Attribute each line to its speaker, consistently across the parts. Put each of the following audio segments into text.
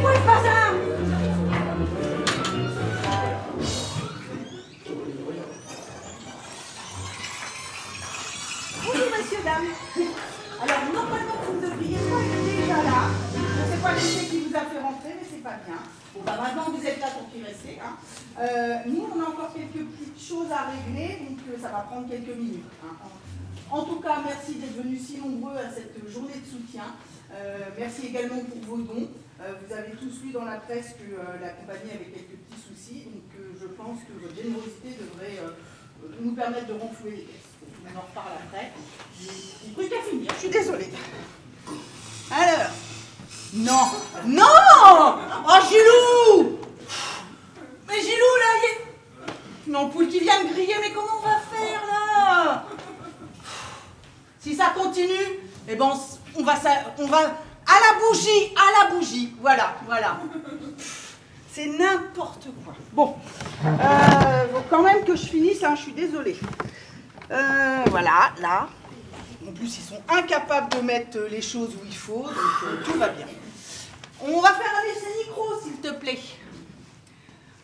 Speaker 1: quoi ce bazar? Bonjour, messieurs, dames. Alors, normalement, vous ne devriez pas être déjà là. Je ne sais pas l'effet qui vous a fait rentrer, mais c'est pas bien. Bon, bah maintenant, vous êtes là pour y rester. Hein. Nous, on a encore quelques petites choses à régler, donc ça va prendre quelques minutes. Hein. En tout cas, merci d'être venus si nombreux à cette journée de soutien. Merci également pour vos dons. Vous avez tous lu dans la presse que la compagnie avait quelques petits soucis, donc je pense que votre générosité devrait nous permettre de renflouer les caisses. On en reparle après. J'ai truc à finir, je suis désolée. Alors, non, non! Oh, Gilou! Mais Gilou, là, il y a une ampoule qui vient de griller, mais comment on va faire, là? Si ça continue, eh ben, on va à la bougie, voilà. C'est n'importe quoi. Bon, faut quand même que je finisse, hein, je suis désolée. Voilà, là. En plus, ils sont incapables de mettre les choses où il faut, donc tout va bien. On va faire un essai micro, s'il te plaît.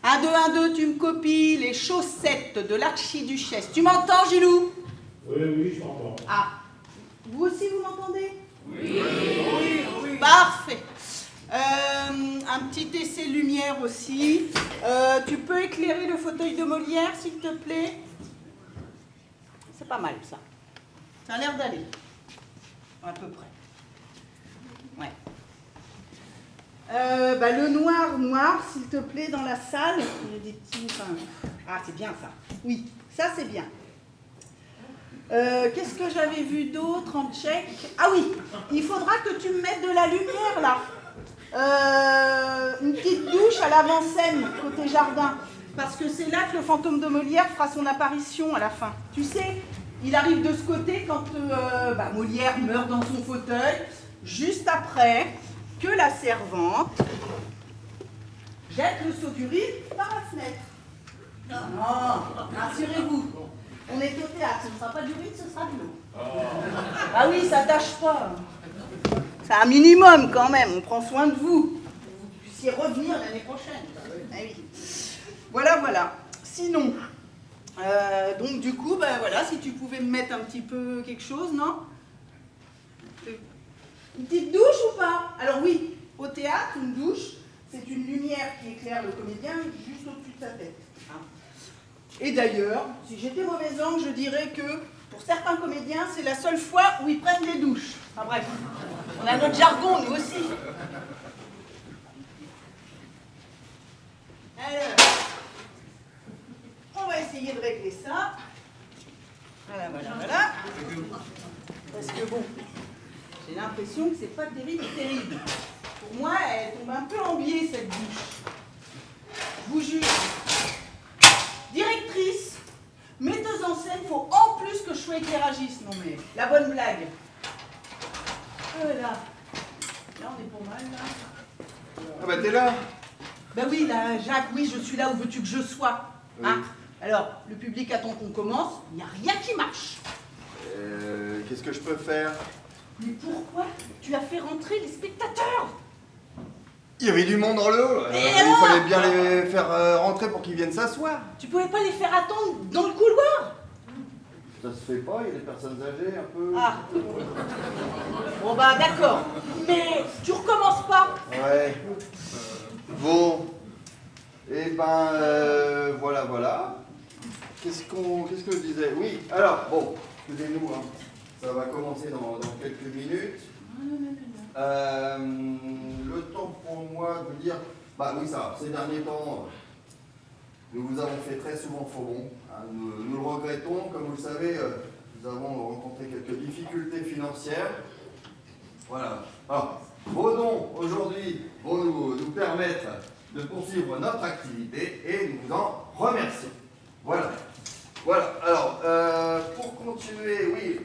Speaker 1: 1, 2, 1, 2, tu me copies les chaussettes de l'archiduchesse. Tu m'entends, Gilou?
Speaker 2: Oui, je t'entends.
Speaker 1: Ah, vous aussi, vous m'entendez?
Speaker 2: Oui.
Speaker 1: Parfait. Un petit essai lumière aussi. Tu peux éclairer le fauteuil de Molière, s'il te plaît? C'est pas mal, ça. Ça a l'air d'aller. À peu près. Ouais. Le noir, s'il te plaît, dans la salle. Il y a des petits... Ah, c'est bien, ça. Oui, ça, c'est bien. Qu'est-ce que j'avais vu d'autre en tchèque? Ah oui, il faudra que tu me mettes de la lumière, là. Une petite douche à l'avant-scène, côté jardin. Parce que c'est là que le fantôme de Molière fera son apparition à la fin. Tu sais, il arrive de ce côté quand Molière meurt dans son fauteuil, juste après que la servante jette le seau d'urine par la fenêtre. Non, rassurez-vous, on est au théâtre, ce ne sera pas d'urine, ce sera de l'eau. Ah oui, ça tâche pas. C'est un minimum quand même, on prend soin de vous. Que vous puissiez revenir l'année prochaine. Ah oui. Voilà. Sinon, donc du coup, voilà, si tu pouvais me mettre un petit peu quelque chose, non? Une petite douche ou pas? Alors oui, au théâtre, une douche, c'est une lumière qui éclaire le comédien juste au-dessus de sa tête. Hein. Et d'ailleurs, si j'étais mauvais angle, je dirais que pour certains comédiens, c'est la seule fois où ils prennent des douches. Enfin bref, on a notre jargon, nous aussi. Alors, on va essayer de régler ça. Voilà. Parce que bon, j'ai l'impression que c'est pas terrible. Pour moi, elle tombe un peu en biais, cette douche. Je vous jure. Directrice, metteuse en scène, faut en plus que je sois éclairagiste. Non mais, la bonne blague. Là, on est pour mal, là.
Speaker 3: Ah bah t'es là.
Speaker 1: Ben oui, là, Jacques, oui, je suis là où veux-tu que je sois.
Speaker 3: Oui.
Speaker 1: Hein? Alors, le public attend qu'on commence, il n'y a rien qui marche.
Speaker 3: Qu'est-ce que je peux faire?
Speaker 1: Mais pourquoi tu as fait rentrer les spectateurs?
Speaker 3: Il y avait du monde dans le hall.
Speaker 1: Et
Speaker 3: Il
Speaker 1: alors
Speaker 3: fallait bien les faire rentrer pour qu'ils viennent s'asseoir.
Speaker 1: Tu pouvais pas les faire attendre dans le couloir?
Speaker 3: Ça se fait pas, il y a des personnes âgées un peu.
Speaker 1: Ah. Bon bah d'accord. Mais tu recommences pas.
Speaker 3: Ouais. Bon. Eh ben, voilà. Qu'est-ce que je disais? Oui, alors, bon, excusez-nous, hein. Ça va commencer dans quelques minutes. Le temps pour moi de vous dire, oui, ça, ces derniers temps, nous vous avons fait très souvent faux bond. Hein, nous le regrettons. Comme vous le savez, nous avons rencontré quelques difficultés financières. Voilà. Alors, vos dons aujourd'hui vont nous permettre de poursuivre notre activité et nous vous en remercions. Voilà. Alors, pour continuer, oui,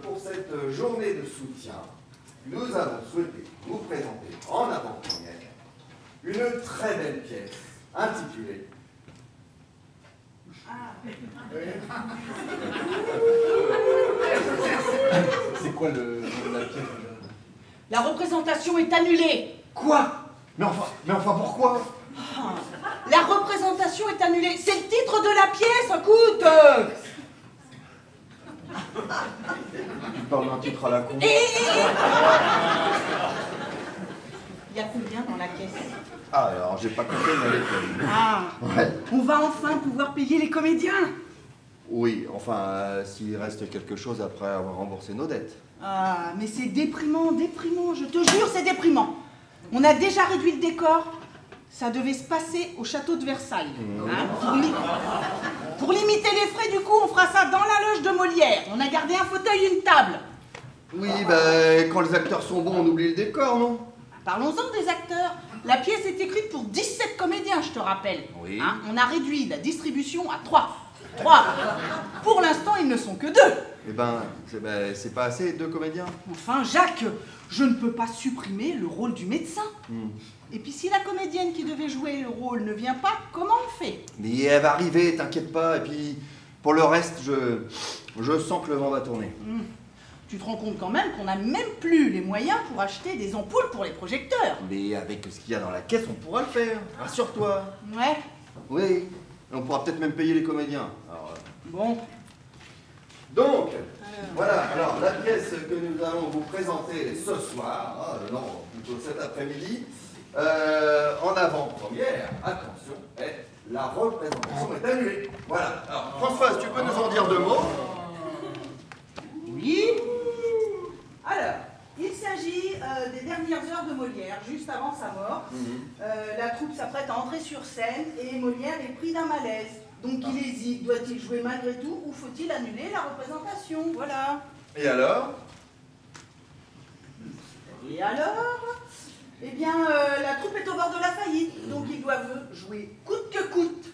Speaker 3: pour cette journée de soutien, nous avons souhaité vous présenter en avant-première une très belle pièce intitulée
Speaker 2: C'est quoi la pièce?
Speaker 1: La représentation est annulée.
Speaker 3: Quoi? Mais enfin, pourquoi?
Speaker 1: La représentation est annulée. C'est le titre de la pièce, écoute.
Speaker 3: Tu parles d'un titre à la con.
Speaker 1: Il y a combien dans la caisse?
Speaker 3: Ah, alors j'ai pas compté, mais elle est pleine.
Speaker 1: Ah,
Speaker 3: Ouais.
Speaker 1: on va enfin pouvoir payer les comédiens.
Speaker 3: Oui, enfin, s'il reste quelque chose après avoir remboursé nos dettes.
Speaker 1: Ah, mais c'est déprimant, déprimant, je te jure, c'est déprimant. On a déjà réduit le décor. Ça devait se passer au château de Versailles. Hein, pour limiter les frais, du coup, on fera ça dans la loge de Molière. On a gardé un fauteuil et une table.
Speaker 3: Oui, ben, quand les acteurs sont bons, on oublie le décor, non?
Speaker 1: Parlons-en des acteurs. La pièce est écrite pour 17 comédiens, je te rappelle.
Speaker 3: Oui.
Speaker 1: Hein, on a réduit la distribution à 3. Pour l'instant, ils ne sont que 2.
Speaker 3: Eh ben, c'est pas assez, 2 comédiens?
Speaker 1: Enfin, Jacques, je ne peux pas supprimer le rôle du médecin. Et puis si la comédienne qui devait jouer le rôle ne vient pas, comment on fait?
Speaker 3: Mais elle va arriver, t'inquiète pas. Et puis, pour le reste, je sens que le vent va tourner.
Speaker 1: Tu te rends compte quand même qu'on n'a même plus les moyens pour acheter des ampoules pour les projecteurs.
Speaker 3: Mais avec ce qu'il y a dans la caisse, on pourra le faire. Rassure-toi.
Speaker 1: Ouais,
Speaker 3: Oui. On pourra peut-être même payer les comédiens. Alors,
Speaker 1: bon.
Speaker 3: donc, voilà. Alors, la pièce que nous allons vous présenter ce soir, non, plutôt cet après-midi, en avant-première, attention, la représentation est annulée. Voilà. Alors, Françoise, tu peux nous en dire 2 mots?
Speaker 1: Oui. Alors, il s'agit des dernières heures de Molière, juste avant sa mort. La troupe s'apprête à entrer sur scène et Molière est pris d'un malaise. Donc il hésite, doit-il jouer malgré tout ou faut-il annuler la représentation? Voilà.
Speaker 3: Et alors?
Speaker 1: Et alors? Eh bien, la troupe est au bord de la faillite, donc ils doivent jouer coûte que coûte.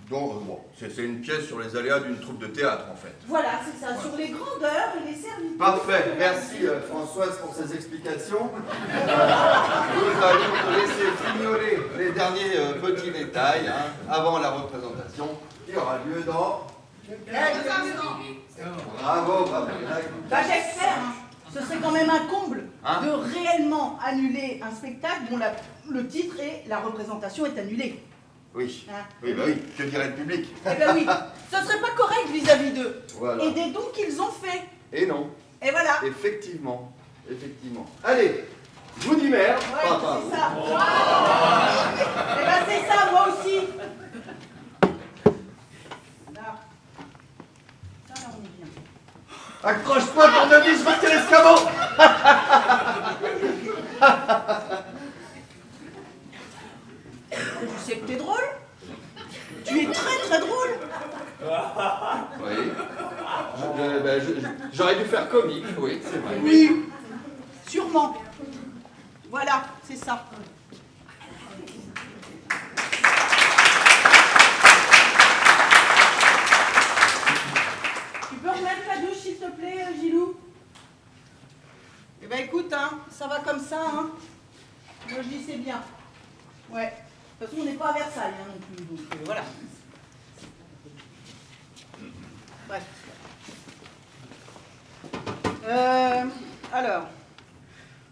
Speaker 3: Donc, bon, c'est une pièce sur les aléas d'une troupe de théâtre, en fait.
Speaker 1: Voilà, c'est ça, sur les grandeurs et les services.
Speaker 3: Parfait, merci Françoise pour ces explications. Nous allons te laisser fignoler les derniers petits détails avant la représentation qui aura lieu dans... Bravo, bravo.
Speaker 1: Bah j'espère, hein. Ce serait quand même un comble
Speaker 3: Hein?
Speaker 1: de réellement annuler un spectacle dont le titre est « La représentation est annulée
Speaker 3: Oui,
Speaker 1: Hein?
Speaker 3: oui, bah oui, que dirait le public? »
Speaker 1: Eh ben oui, ce serait pas correct vis-à-vis d'eux.
Speaker 3: Voilà.
Speaker 1: Et des dons qu'ils ont faits.
Speaker 3: Et non,
Speaker 1: Et voilà.
Speaker 3: effectivement, effectivement. Allez, je vous dis merde.
Speaker 1: Ouais,
Speaker 3: Enfin,
Speaker 1: c'est ça. Eh ben c'est ça, moi aussi. Là. Ça, là, on est bien.
Speaker 3: accroche-toi, tournevis, je vais tirer l'escabeau.
Speaker 1: Tu sais que t'es drôle. Tu es très très drôle.
Speaker 3: Oui. J'aurais dû faire comique, oui, c'est vrai.
Speaker 1: Oui, sûrement. Voilà, c'est ça. Tu peux remettre la douche, s'il te plaît, Gilou? Eh ben écoute, hein, ça va comme ça, hein. Moi je dis c'est bien. Ouais. De toute façon, on n'est pas à Versailles, hein, non plus, donc voilà. Bref. Alors,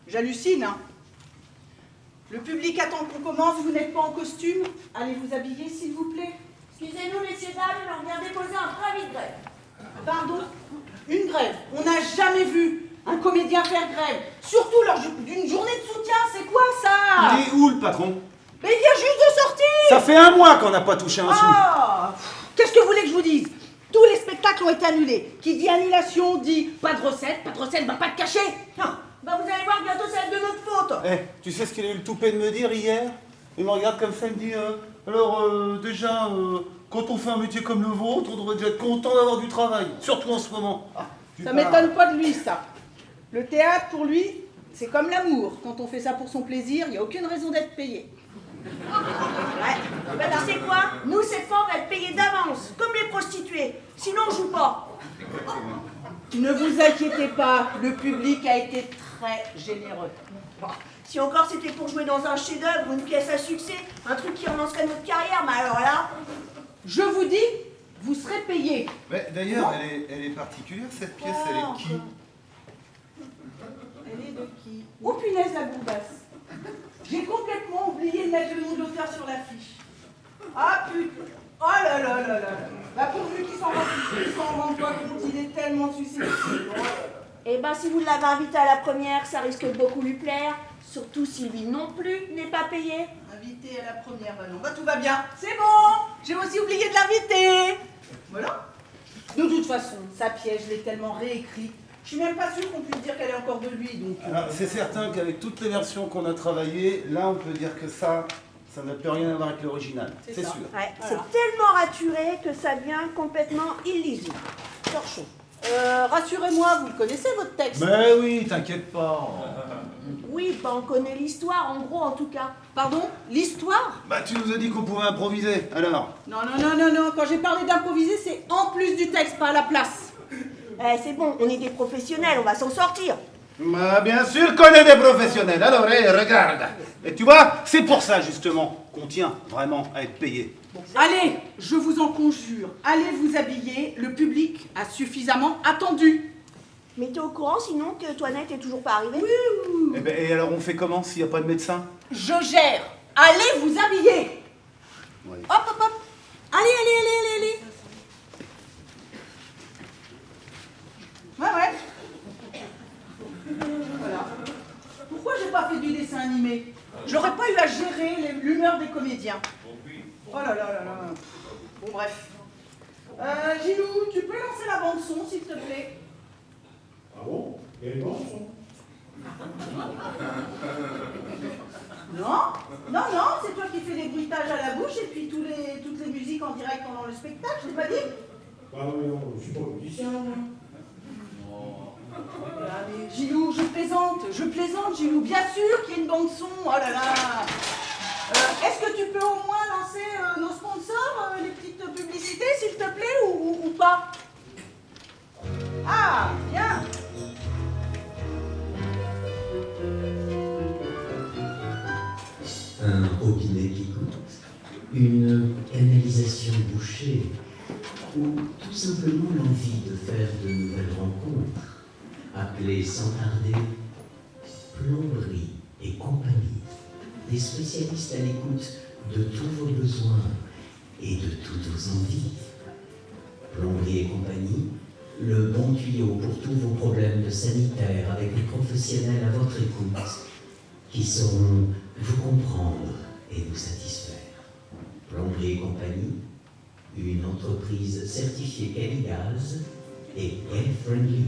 Speaker 1: j'hallucine, hein. Le public attend qu'on commence, vous n'êtes pas en costume. Allez vous habiller, s'il vous plaît.
Speaker 4: Excusez-nous, messieurs, dames, on vient déposer un préavis de grève.
Speaker 1: Pardon? Une grève. On n'a jamais vu un comédien faire grève. Surtout lors d'une journée de soutien. C'est quoi ça?
Speaker 5: Il est où le patron?
Speaker 1: Mais il vient juste de sortir.
Speaker 5: Ça fait 1 mois qu'on n'a pas touché un sou.
Speaker 1: Ah, qu'est-ce que vous voulez que je vous dise? Tous les spectacles ont été annulés. Qui dit annulation dit pas de recette, pas de cachet. Ah, bah vous allez voir, bientôt ça va être de notre faute.
Speaker 5: Eh, tu sais ce qu'il a eu le toupet de me dire hier? Il me regarde comme ça, il me dit déjà, quand on fait un métier comme le vôtre, on devrait déjà être content d'avoir du travail, surtout en ce moment. Ah,
Speaker 1: Ça m'étonne pas de lui, ça. Le théâtre, pour lui, c'est comme l'amour. Quand on fait ça pour son plaisir, il n'y a aucune raison d'être payé.
Speaker 4: Ouais. Bah, tu sais quoi? Nous, cette fois, on va être payés d'avance, comme les prostituées. Sinon, on joue pas.
Speaker 1: Ne vous inquiétez pas, le public a été très généreux.
Speaker 4: Bon, si encore c'était pour jouer dans un chef-d'œuvre ou une pièce à succès, un truc qui relancerait notre carrière, mais alors là...
Speaker 1: Je vous dis, vous serez payé.
Speaker 5: Mais d'ailleurs, elle est particulière cette pièce, elle est qui?
Speaker 1: Elle est de qui? Oh punaise, la bourbasse. J'ai complètement l'affiche. Ah putain. Oh là là là là. Bah pourvu qu'il s'en rende pas compte, il est tellement susceptible. Oh là là.
Speaker 4: Eh ben, si vous l'avez invité à la première, ça risque de beaucoup lui plaire. Surtout si lui non plus n'est pas payé.
Speaker 1: Invité à la première, bah non, bah tout va bien. C'est bon, j'ai aussi oublié de l'inviter. Voilà. De toute façon, sa pièce, je l'ai tellement réécrite. Je suis même pas sûre qu'on puisse dire qu'elle est encore de lui, donc...
Speaker 5: Alors, c'est certain qu'avec toutes les versions qu'on a travaillées, là, on peut dire que ça n'a plus rien à voir avec l'original. C'est
Speaker 1: ça.
Speaker 5: sûr.
Speaker 4: Ouais,
Speaker 1: Voilà.
Speaker 4: c'est tellement raturé que ça devient complètement illisible. Torchon.
Speaker 1: Rassurez-moi, vous le connaissez votre texte?
Speaker 5: Mais oui, t'inquiète pas.
Speaker 4: Oui, bah on connaît l'histoire, en gros en tout cas.
Speaker 1: Pardon? L'histoire?
Speaker 5: Bah, tu nous as dit qu'on pouvait improviser, alors.
Speaker 1: Non, non, non, non, non, quand j'ai parlé d'improviser, c'est en plus du texte, pas à la place.
Speaker 4: C'est bon, on est des professionnels, on va s'en sortir.
Speaker 5: Bah, bien sûr qu'on est des professionnels. Alors, regarde. Et tu vois, c'est pour ça, justement, qu'on tient vraiment à être payé.
Speaker 1: Allez, je vous en conjure, allez vous habiller, le public a suffisamment attendu.
Speaker 4: Mais t'es au courant sinon que Toinette est toujours pas arrivée?
Speaker 5: Eh ben, et alors, on fait comment s'il n'y a pas de médecin?
Speaker 1: Je gère, allez vous habiller.
Speaker 5: Oui.
Speaker 1: Hop, hop, hop, allez, allez, allez, allez, allez. Ouais, ouais. Voilà. Pourquoi j'ai pas fait du dessin animé? J'aurais pas eu à gérer l'humeur des comédiens. Oh là là là là. Bon, bref. Gilou, tu peux lancer la bande-son, s'il te plaît?
Speaker 2: Ah bon? Il y a une bande son.
Speaker 1: Non, non, non, c'est toi qui fais les bruitages à la bouche et puis toutes les musiques en direct pendant le spectacle, je t'ai pas dit?
Speaker 2: Ah oui, non, je suis pas musicien, moi.
Speaker 1: Ah, mais Gilou, je plaisante, Gilou, bien sûr qu'il y a une bande-son, oh là là. Est-ce que tu peux au moins lancer nos sponsors, les petites publicités, s'il te plaît, ou pas? Ah, bien.
Speaker 6: Un robinet qui coûte, une canalisation bouchée, ou tout simplement l'envie de faire de nouvelles rencontres. Appelez sans tarder Plomberie et compagnie, des spécialistes à l'écoute de tous vos besoins et de toutes vos envies. Plomberie et compagnie, le bon tuyau pour tous vos problèmes de sanitaire avec des professionnels à votre écoute qui sauront vous comprendre et vous satisfaire. Plomberie et compagnie, une entreprise certifiée Caligaz et Gay Friendly.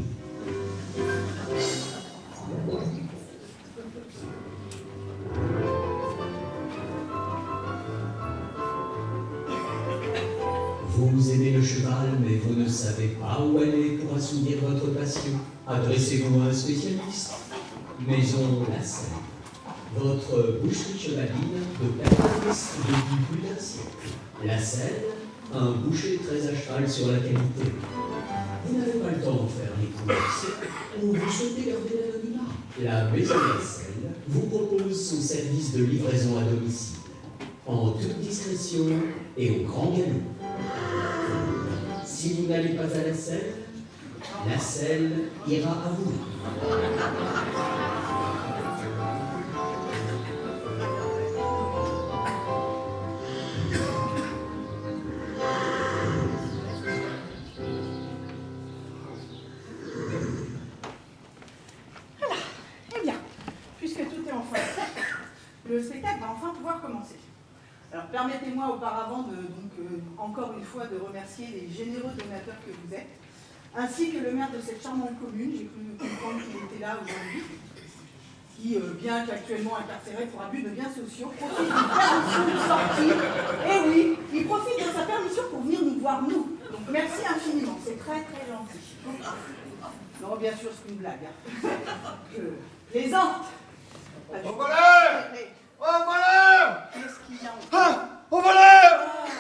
Speaker 6: Vous aimez le cheval, mais vous ne savez pas où aller pour assouvir votre passion. Adressez-vous à un spécialiste. Maison Lasselle, votre boucherie chevaline de permanence depuis plus d'un siècle. Lasselle, un boucher très à cheval sur la qualité. Vous n'avez pas le temps de faire les courses ou vous souhaitez garder l'anonymat. La Maison Lasselle vous propose son service de livraison à domicile, en toute discrétion et au grand galop. Si vous n'allez pas à la selle ira à vous.
Speaker 1: Eh bien, puisque tout est enfin fait, le spectacle va enfin pouvoir commencer. Alors permettez-moi auparavant encore une fois de remercier les généreux donateurs que vous êtes, ainsi que le maire de cette charmante commune, j'ai cru comprendre qu'il était là aujourd'hui, qui, bien qu'actuellement incarcéré pour abus de biens sociaux, profite d'une permission de sortie. Et oui, il profite de sa permission pour venir nous voir, nous. Donc merci infiniment, c'est très très gentil. Non, bien sûr, c'est une blague. Hein. Je plaisante.
Speaker 3: Au voleur! Au voleur!
Speaker 1: Qu'est-ce qu'il y a
Speaker 3: Ah! Au voleur!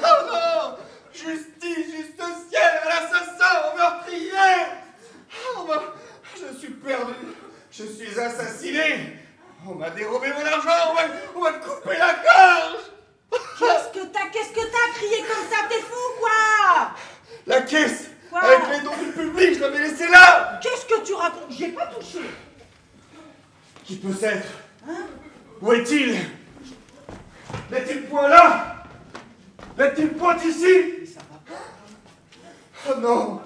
Speaker 3: Oh non! Justice, juste au ciel, l'assassin, au meurtrier! Oh, je suis perdu, je suis assassiné! On m'a dérobé mon argent, on va me couper la gorge!
Speaker 1: Qu'est-ce que t'as crié comme ça? T'es fou, quoi?
Speaker 3: La caisse!
Speaker 1: Quoi?
Speaker 3: Avec les dons du public, je l'avais laissée là!
Speaker 1: Qu'est-ce que tu racontes? J'ai pas touché.
Speaker 3: Qui peut être?
Speaker 1: Hein?
Speaker 3: Où est-il? N'est-il
Speaker 7: a-t-il point là? Y a-t-il point ici?
Speaker 4: Mais ça va pas.
Speaker 7: Oh non!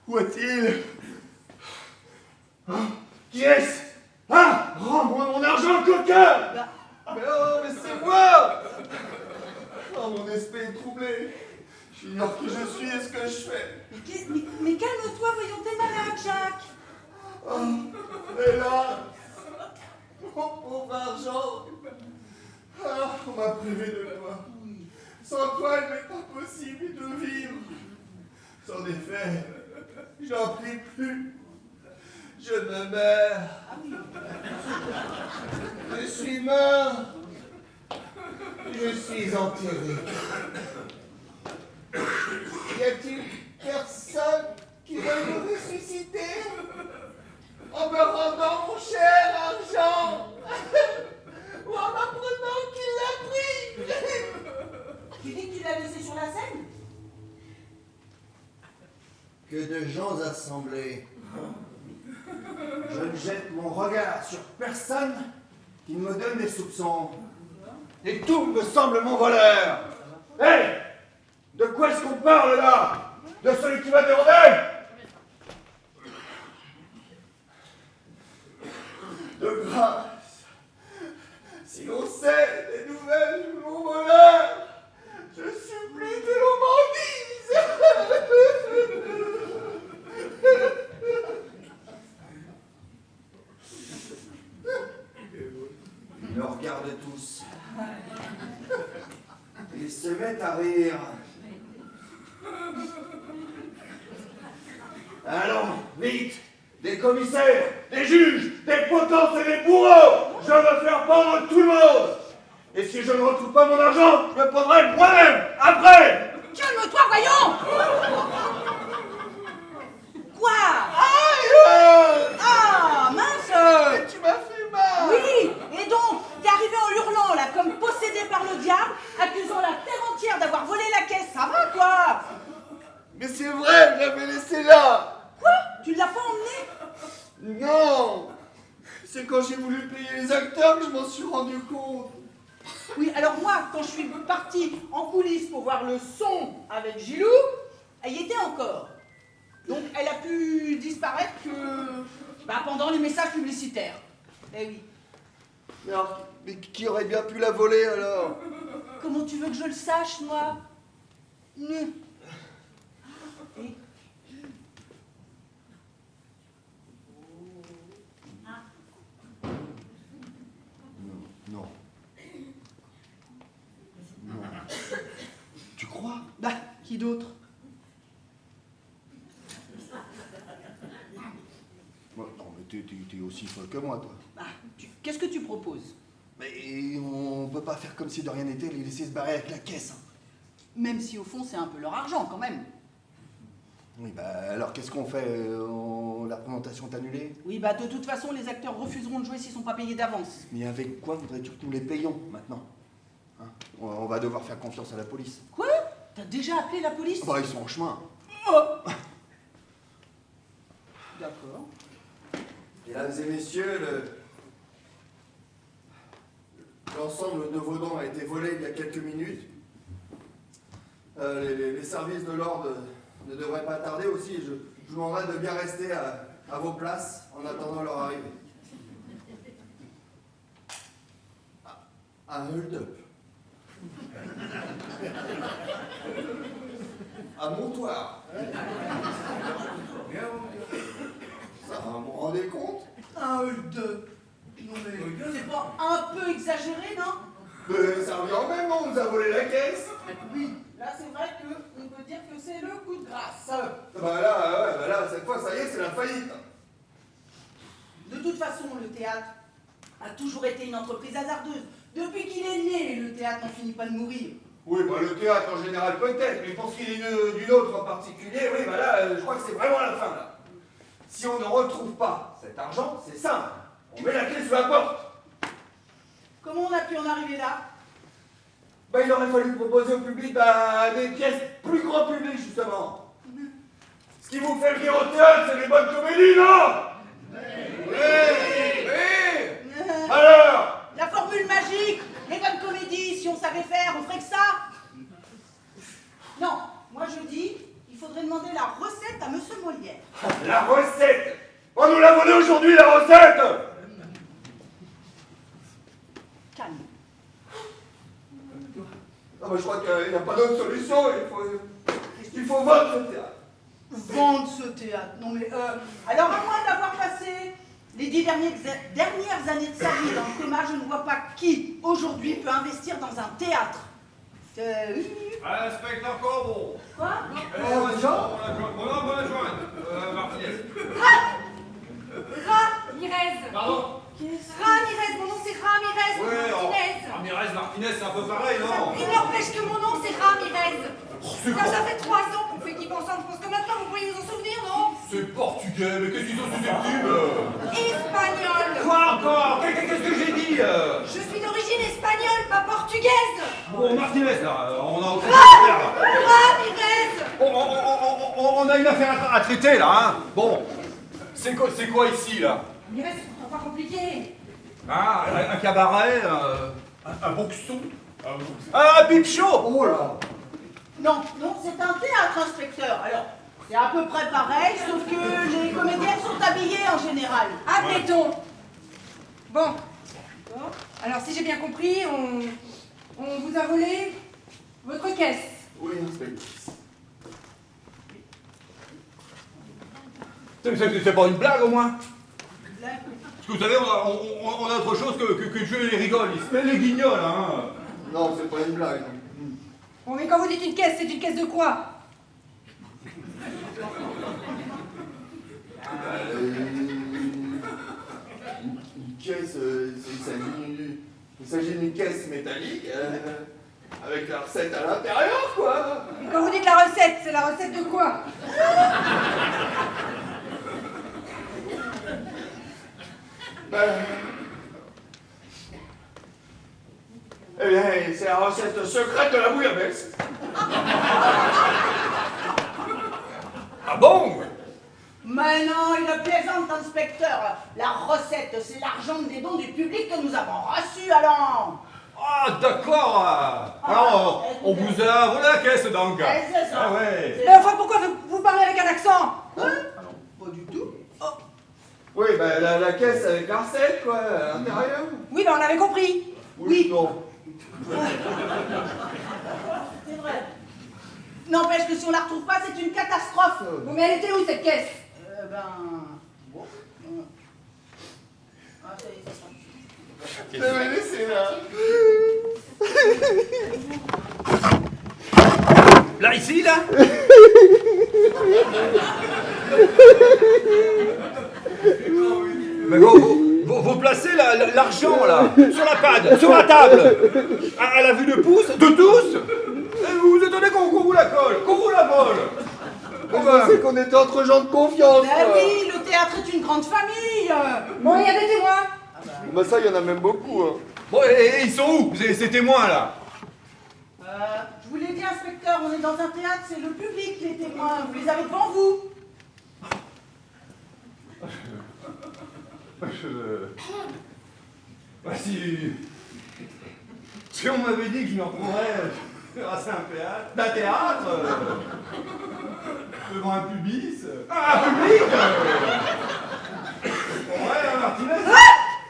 Speaker 7: Où est-il? Hein? Qui est-ce? Hein? Rends-moi mon argent, coquin!
Speaker 4: Bah,
Speaker 7: Mais oh, mais c'est moi! Oh, mon esprit est troublé. J'ignore qui je suis et ce que je fais.
Speaker 4: mais calme-toi, voyons, t'es malade, Jacques.
Speaker 7: Oh, et là, mon pauvre argent. Ah, on m'a privé de toi. Sans toi, il m'est impossible de vivre. Sans effet, j'en prie plus. Je me meurs. Je suis mort. Je suis enterré. Y a-t-il personne qui va me ressusciter en me rendant mon cher argent ou en m'apprenant qu'il l'a pris?
Speaker 1: Tu dis que tu l'as laissé sur la scène?
Speaker 3: Que de gens assemblés. Je ne jette mon regard sur personne qui me donne des soupçons.
Speaker 7: Et tout me semble mon voleur. Hé! De quoi est-ce qu'on parle là? De celui qui m'a dérobé? De grâce, si l'on sait des nouvelles de mon voleur, je supplie que l'on m'en dise.
Speaker 3: Ils me regardent tous. Ils se mettent à rire.
Speaker 7: Allons, vite! Des commissaires, des juges, des potences et des bourreaux! Je veux faire pendre tout le monde! Et si je ne retrouve pas mon argent, je me pendrai moi-même, après!
Speaker 4: Calme-toi, voyons. Quoi? Ah, mince.
Speaker 7: Tu m'as fait mal!
Speaker 4: Oui, et donc, t'es arrivé en hurlant, là, comme possédé par le diable, accusant la terre entière d'avoir volé la caisse, ça va, quoi?
Speaker 7: Mais c'est vrai, je l'avais laissé là!
Speaker 4: Quoi? Tu l'as pas emmené?
Speaker 7: Non! C'est quand j'ai voulu payer les acteurs que je m'en suis rendu compte.
Speaker 4: Oui, alors moi, quand je suis partie en coulisses pour voir le son avec Gilou, elle y était encore. Donc, elle a pu disparaître pendant les messages publicitaires. Eh oui.
Speaker 7: Mais qui aurait bien pu la voler alors?
Speaker 4: Comment tu veux que je le sache, moi? Et-
Speaker 7: Non. Non. Tu crois?
Speaker 4: Bah, qui d'autre?
Speaker 7: Non, mais t'es aussi folle que moi, toi.
Speaker 4: Bah, qu'est-ce que tu proposes?
Speaker 7: Mais on peut pas faire comme si de rien n'était, les laisser se barrer avec la caisse. Hein.
Speaker 4: Même si au fond, c'est un peu leur argent, quand même.
Speaker 7: Oui, bah alors qu'est-ce qu'on fait? La représentation est annulée?
Speaker 4: Oui, bah, de toute façon, les acteurs refuseront de jouer s'ils sont pas payés d'avance.
Speaker 7: Mais avec quoi voudrais-tu que nous les payions, maintenant? Hein? On va devoir faire confiance à la police.
Speaker 4: Quoi? T'as déjà appelé la police?
Speaker 7: Bah, ils sont en chemin.
Speaker 4: Oh. D'accord.
Speaker 3: Mesdames et messieurs, l'ensemble de vos dents a été volé il y a quelques minutes. Les services de l'ordre ne devraient pas tarder aussi. Je vous demanderai de bien rester à vos places en attendant leur arrivée. Un hold-up. Un montoir. Ça, vous vous rendez compte?
Speaker 4: Un hold-up. Non mais, c'est pas un peu exagéré, non?
Speaker 7: Mais ça revient au même, on nous a volé la caisse.
Speaker 1: Oui, là c'est vrai qu'on peut dire que c'est le coup de grâce.
Speaker 7: Bah là, cette fois, ça y est, c'est la faillite.
Speaker 1: De toute façon, le théâtre a toujours été une entreprise hasardeuse. Depuis qu'il est né, le théâtre n'en finit pas de mourir.
Speaker 7: Oui, bah le théâtre en général peut-être, mais pour ce qui est d'une autre en particulier, oui, bah là, je crois que c'est vraiment la fin, là. Si on ne retrouve pas cet argent, c'est simple. On met la clé sous la porte.
Speaker 1: Comment on a pu en arriver là?
Speaker 7: Bah, il aurait fallu proposer au public des pièces plus grand public, justement. Ce qui vous fait venir au théâtre, c'est les bonnes comédies, non? Oui. Alors?
Speaker 4: La formule magique, les bonnes calme.
Speaker 7: Non, mais je crois qu'il n'y a pas d'autre solution. Il faut vendre ce théâtre.
Speaker 4: Vendre ce théâtre. Non mais, alors à moins d'avoir passé les 10 dernières années de sa vie dans le coma, je ne vois pas qui, aujourd'hui, peut investir dans un théâtre. Oui.
Speaker 8: Inspecteur Colombo.
Speaker 4: Quoi?
Speaker 8: Mon adjoint, Martinez.
Speaker 9: Ramirez.
Speaker 8: Pardon?
Speaker 9: Ramirez, mon nom c'est Ramirez
Speaker 8: Ouais,
Speaker 9: Martinez.
Speaker 8: Ramirez, Martinez, c'est un peu pareil, non?
Speaker 9: Il n'empêche que mon nom c'est Ramirez. Ça fait 3 ans qu'on fait équipe ensemble. Je pense que maintenant vous pourriez vous en souvenir, non?
Speaker 8: C'est portugais, mais qu'est-ce qu'ils sont susceptibles?
Speaker 9: Espagnol.
Speaker 8: Quoi encore? Qu'est-ce que j'ai dit?
Speaker 9: Je suis d'origine espagnole, pas portugaise.
Speaker 8: Bon, Martinez, là, on a autre chose à faire, là.
Speaker 9: Ramirez.
Speaker 8: On a une affaire à traiter, là, hein? Bon, c'est quoi ici, là?
Speaker 9: Ramirez, c'est pourtant pas compliqué.
Speaker 8: Ah, un cabaret, un boxon, un pipe show.
Speaker 7: Oh là.
Speaker 4: Non, c'est un théâtre, inspecteur. Alors, c'est à peu près pareil, sauf que les comédiennes sont habillées en général.
Speaker 9: Admettons. Bon. Alors, si j'ai bien compris, on vous a volé votre caisse.
Speaker 7: Oui, inspectrice.
Speaker 8: C'est pas une blague, au moins? Parce que vous savez, on a autre chose que de jouer les rigoles, les guignols, hein.
Speaker 7: Non, c'est pas une blague. Non.
Speaker 9: Bon, mais quand vous dites une caisse, c'est une caisse de quoi?
Speaker 7: Une caisse, il s'agit d'une caisse métallique avec la recette à l'intérieur, quoi.
Speaker 9: Et quand vous dites la recette, c'est la recette de quoi?
Speaker 7: Eh bien, c'est la recette secrète de la bouillabaisse.
Speaker 8: Ah bon?
Speaker 4: Mais non, il plaisante, inspecteur. La recette, c'est l'argent des dons du public que nous avons reçu, alors.
Speaker 8: Ah, d'accord. Alors, on vous a volé la caisse, donc.
Speaker 4: C'est ça.
Speaker 8: Ah ouais.
Speaker 9: Mais enfin, pourquoi vous parlez avec un accent?
Speaker 4: Hein? Pas du tout.
Speaker 7: Oui, ben la caisse avec la recette, quoi, à l'intérieur.
Speaker 9: Oui, ben on avait compris.
Speaker 4: Oui.
Speaker 7: Non.
Speaker 4: C'est vrai. N'empêche que si on la retrouve pas, c'est une catastrophe.
Speaker 9: Bon, mais elle était où cette caisse?
Speaker 4: Bon. Ah, c'est ça.
Speaker 7: Je vais laisser là.
Speaker 8: Là, ici, là? Mais vous placez l'argent, là, sur la panne, sur la table, à la vue de tous, et vous vous étonnez qu'on vous la colle, qu'on vous la vole.
Speaker 7: C'est qu'on était entre gens de confiance.
Speaker 4: Ben
Speaker 7: quoi.
Speaker 4: oui, le théâtre est une grande famille.
Speaker 9: Bon, il y a des témoins.
Speaker 7: Bah ça, il y en a même beaucoup. Hein.
Speaker 8: Bon, et ils sont où, ces témoins, là?
Speaker 4: Je vous l'ai dit, inspecteur, on est dans un théâtre, c'est le public les témoins. Vous les avez devant vous.
Speaker 8: Si on m'avait dit que je me retrouverais grâce à un théâtre, devant un pubis, un public, ouais, Martinez.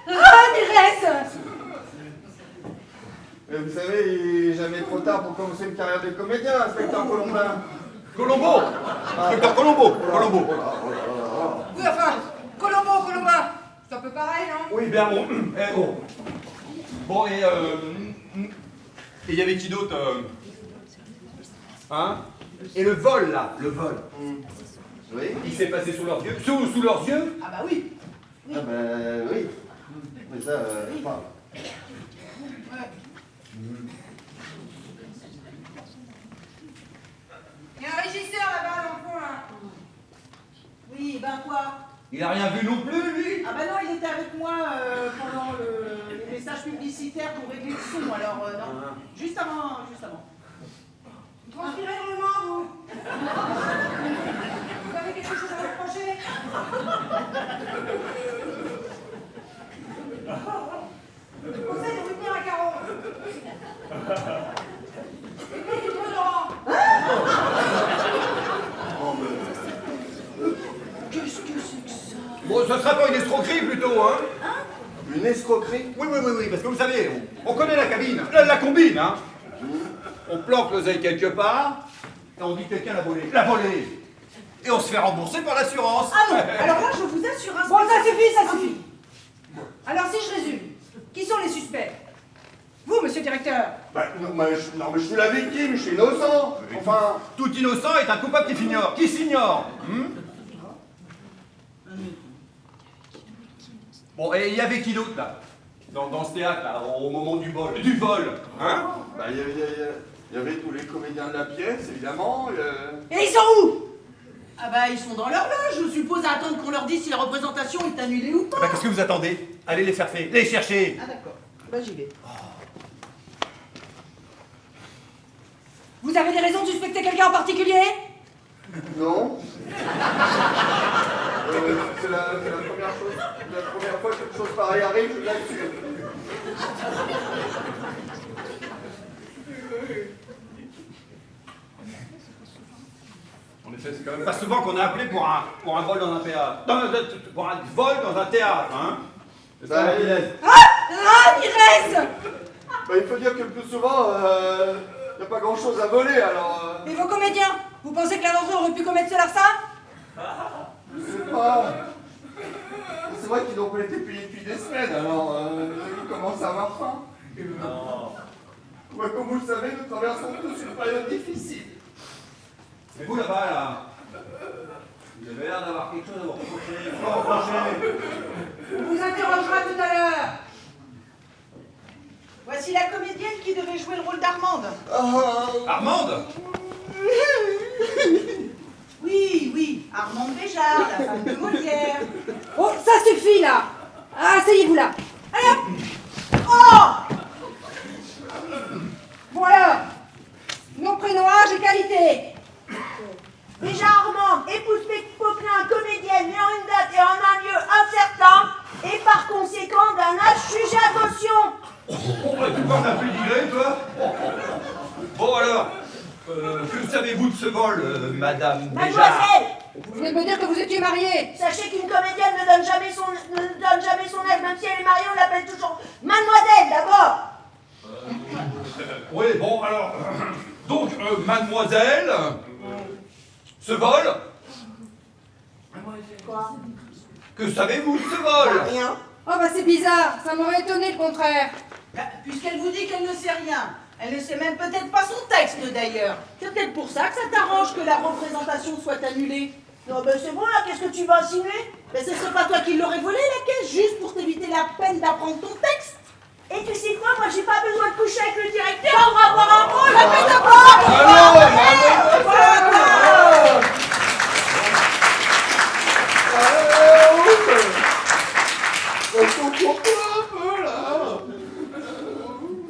Speaker 9: Ramirez.
Speaker 7: Mais vous savez, il n'est jamais trop tard pour commencer une carrière de comédien, inspecteur Colombin.
Speaker 8: Colombo, inspecteur Colombo.
Speaker 9: Oui, enfin, Colomba. C'est un peu pareil, non?
Speaker 8: Oui, bien bon. Bon. Bon, et il y avait qui d'autre hein? Et le vol, là, le vol.
Speaker 7: Oui.
Speaker 8: Il s'est passé sous leurs yeux. Sous leurs yeux?
Speaker 4: Ah bah oui.
Speaker 7: Ah bah oui. Mais ça, enfin...
Speaker 9: Il y a un régisseur là-bas dans le coin, là.
Speaker 4: Oui, ben quoi?
Speaker 8: Il a rien vu non plus, lui?
Speaker 4: Ah bah non, il était avec moi pendant les messages publicitaires pour régler le son, alors non. Juste avant.
Speaker 9: Vous transpirez énormément, vous. Vous avez quelque chose à vous reprocher? Je vous conseille de vous tenir à carreau. Et puis, du déodorant.
Speaker 4: Qu'est-ce que c'est que ça?
Speaker 8: Bon, ce sera pas une escroquerie, plutôt, hein?
Speaker 7: Oui,
Speaker 3: Une escroquerie?
Speaker 8: Oui, parce que vous savez, on connaît la cabine, la combine, hein. On planque l'oseille quelque part, et on dit que quelqu'un l'a volé. L'a volé. Et on se fait rembourser par l'assurance.
Speaker 4: Ah non, alors là, je vous assure,
Speaker 9: Bon, ça suffit, ça suffit. Alors, si je résume, qui sont les suspects? Vous, monsieur le directeur.
Speaker 7: Bah, non, mais je suis la victime, je suis innocent. Enfin,
Speaker 8: Tout innocent est un coupable qui s'ignore. Bon, et il y avait qui d'autre, là dans ce théâtre, là, au moment du vol? Du vol, hein?
Speaker 7: bah, il y avait tous les comédiens de la pièce, évidemment.
Speaker 9: Et ils sont où?
Speaker 4: Ah bah, ils sont dans leur loge, je suppose, à attendre qu'on leur dise si la représentation est annulée ou pas.
Speaker 8: Bah, qu'est-ce que vous attendez? Allez les faire faire, les chercher.
Speaker 4: Ah d'accord, bah j'y vais.
Speaker 9: Vous avez des raisons de suspecter quelqu'un en particulier?
Speaker 3: Non. C'est la première chose. La première fois que quelque chose pareil arrive, je l'assure.
Speaker 8: En effet, c'est quand même pas souvent qu'on a appelé pour un vol dans un théâtre. Pour un vol dans un théâtre, hein? C'est ça,
Speaker 3: Bah,
Speaker 8: Inès?
Speaker 9: Ramirez!
Speaker 3: Bah, il faut dire que le plus souvent, il n'y a pas grand-chose à voler, alors...
Speaker 9: Mais vos comédiens, vous pensez que l'un d'entre eux aurait pu commettre ce larcin?
Speaker 3: Je sais pas... C'est vrai qu'ils n'ont pas été payés depuis des semaines, alors ils commencent à avoir faim. Ouais, comme vous le savez, nous traversons tous une période difficile.
Speaker 8: Mais vous là-bas, là, vous avez l'air d'avoir quelque chose à vous reprocher.
Speaker 9: On vous interrogera tout à l'heure.
Speaker 4: Voici la comédienne qui devait jouer le rôle d'Armande.
Speaker 8: Armande?
Speaker 4: Oui, Armande Béjart, la femme de Molière.
Speaker 9: Oh, ça suffit là. Asseyez-vous là. Allez hop.
Speaker 4: Oh!
Speaker 9: Bon alors, nom, prénom, âge et qualité.
Speaker 10: Déjà Armande, épouse Poquelin, comédienne, née en une date et en un lieu incertain, et par conséquent d'un âge sujet à caution.
Speaker 8: Tu parles un peu digré, toi? Bon alors, que savez-vous de ce vol, madame Béjart?
Speaker 10: Mademoiselle,
Speaker 9: Vous venez de me dire que vous étiez mariée.
Speaker 10: sachez qu'une comédienne ne donne jamais son âge, même si elle est mariée, on l'appelle toujours Mademoiselle d'abord.
Speaker 8: Oui, bon alors, donc, mademoiselle, ce vol?
Speaker 10: Quoi?
Speaker 8: Que savez-vous de ce vol?
Speaker 10: Rien.
Speaker 9: Oh bah c'est bizarre, ça m'aurait étonné le contraire.
Speaker 4: Bah, puisqu'elle vous dit qu'elle ne sait rien, elle ne sait même peut-être pas son texte d'ailleurs. C'est peut-être pour ça que ça t'arrange que la représentation soit annulée.
Speaker 10: Non, ben c'est bon là, qu'est-ce que tu vas insinuer?
Speaker 4: Mais ce serait pas toi qui l'aurais volé la caisse, juste pour t'éviter la peine d'apprendre ton texte.
Speaker 10: Et tu sais quoi, moi j'ai pas besoin de coucher avec le directeur, on va avoir un rôle, la peine
Speaker 3: On se comprend un peu, là.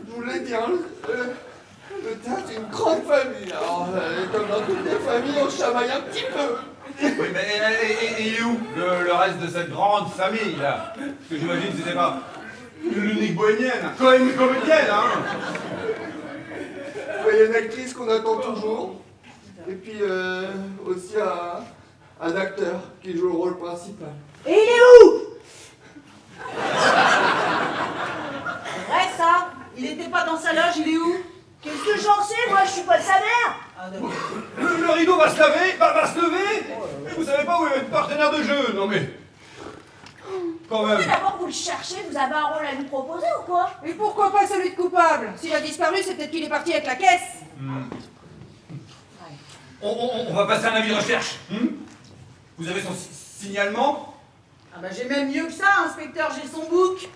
Speaker 3: Je voulais dire, le théâtre est une grande famille. Alors, comme dans toutes les familles, on chamaille un petit peu.
Speaker 8: Oui, mais et il est où le reste de cette grande famille, là? Parce que j'imagine que c'était pas l'unique bohémienne, comédienne, hein?
Speaker 3: Il y a une actrice qu'on attend toujours. Et puis aussi un acteur qui joue le rôle principal.
Speaker 10: Et il est où?
Speaker 4: C'est vrai ça? Il n'était pas dans sa loge, il est où?
Speaker 10: Qu'est-ce que j'en sais, moi je suis pas sa mère.
Speaker 4: Ah d'accord.
Speaker 8: Le rideau va se laver, va se lever. Vous savez pas où est votre partenaire de jeu, non mais... Quand même.
Speaker 10: Mais d'abord vous le cherchez, vous avez un rôle à nous proposer ou quoi?
Speaker 9: Et pourquoi pas celui de coupable? S'il a disparu, c'est peut-être qu'il est parti avec la caisse.
Speaker 8: On va passer un avis de recherche. Vous avez son signalement?
Speaker 4: Ah bah j'ai même mieux que ça, inspecteur, j'ai son book.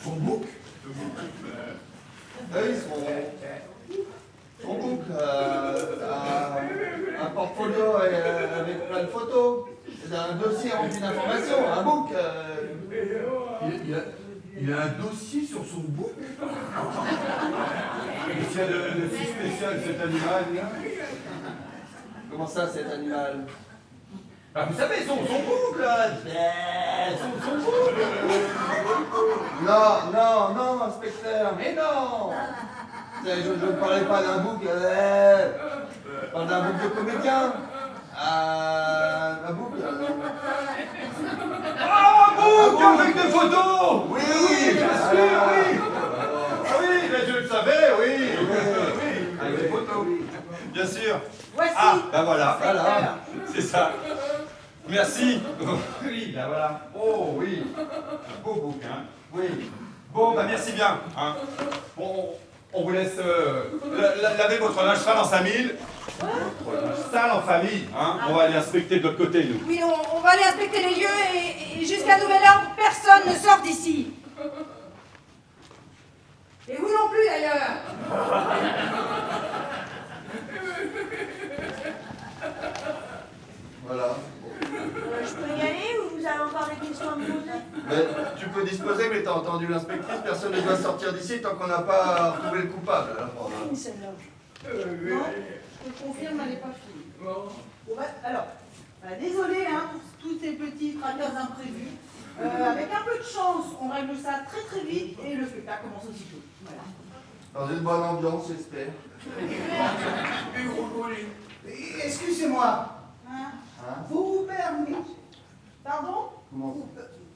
Speaker 8: Son book?
Speaker 3: Oui, son book, un portfolio avec plein de photos, un dossier rempli d'informations, un book.
Speaker 8: Il a un dossier sur son book? Qu'est-ce qu'il y a de si spécial cet animal, là?
Speaker 3: Comment ça, cet animal?
Speaker 8: Ah, vous savez, son book, là! Son book!
Speaker 3: Non, inspecteur, mais non! Je ne parlais pas d'un book, je parle d'un book de comédien. Un bouc.
Speaker 8: Ah, bon, avec des photos.
Speaker 3: Oui,
Speaker 8: bien sûr, oui. Ah oui, mais je le savais, oui. Oui, avec des photos. Bien sûr.
Speaker 4: Voici.
Speaker 8: Ah, ben voilà.
Speaker 4: Voilà.
Speaker 8: C'est ça. Merci. Oui, ben voilà. Oh, oui. Beau bouquin. Oui. Bon, ben merci bien. Hein. Bon, on vous laisse laver votre linge sale en 5000. Votre linge sale en famille. Hein. On va aller inspecter de l'autre côté, nous.
Speaker 9: Oui, on va aller inspecter les lieux et jusqu'à nouvel ordre, personne ne sort d'ici. Et vous non plus, d'ailleurs.
Speaker 3: Voilà.
Speaker 10: Je peux y aller ou vous avez encore des questions à me poser?
Speaker 3: Mais tu peux disposer, mais t'as entendu l'inspectrice, personne ne doit sortir d'ici tant qu'on n'a pas retrouvé le coupable. Alors,
Speaker 10: Fine celle-là.
Speaker 1: Non, je te confirme, elle n'est pas finie. Bon, alors, désolé hein, pour tous ces petits tracas imprévus. Avec un peu de chance, on règle ça très très vite et le spectacle commence aussitôt. Voilà.
Speaker 3: dans une bonne ambiance, j'espère.
Speaker 11: Excusez-moi,
Speaker 1: Hein?
Speaker 3: Hein?
Speaker 11: vous permettez.
Speaker 1: Pardon?
Speaker 3: Comment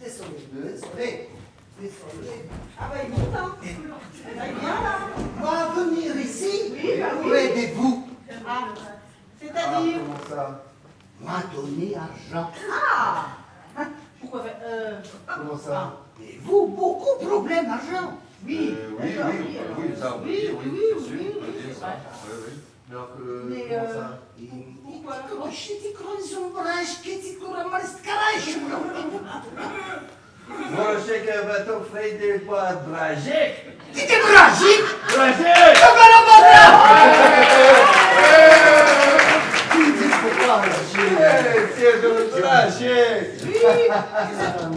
Speaker 11: Désolé.
Speaker 1: Ah bah il monte hein. Là, il vient là.
Speaker 11: Moi, venir ici,
Speaker 1: Oui, bah oui.
Speaker 11: aidez-vous.
Speaker 1: Ah,
Speaker 3: Ah,
Speaker 1: c'est-à-dire?
Speaker 3: comment ça?
Speaker 11: Moi, donner argent.
Speaker 1: Ah! Pourquoi faire
Speaker 3: Comment ça?
Speaker 11: Et vous, beaucoup de problèmes argent.
Speaker 1: Oui,
Speaker 3: Oui,
Speaker 1: d'accord,
Speaker 3: oui, ça, on peut
Speaker 1: oui,
Speaker 3: dire,
Speaker 1: oui,
Speaker 3: bien
Speaker 1: oui,
Speaker 3: sûr,
Speaker 1: oui,
Speaker 3: on peut
Speaker 1: oui,
Speaker 3: dire
Speaker 1: c'est
Speaker 3: ça.
Speaker 1: vrai.
Speaker 3: Oui, oui. Alors que,
Speaker 1: Mais,
Speaker 3: comment ça?
Speaker 1: Pourquoi?
Speaker 3: Moi, je sais que va t'offrir des poids de bragique.
Speaker 11: C'était tragique.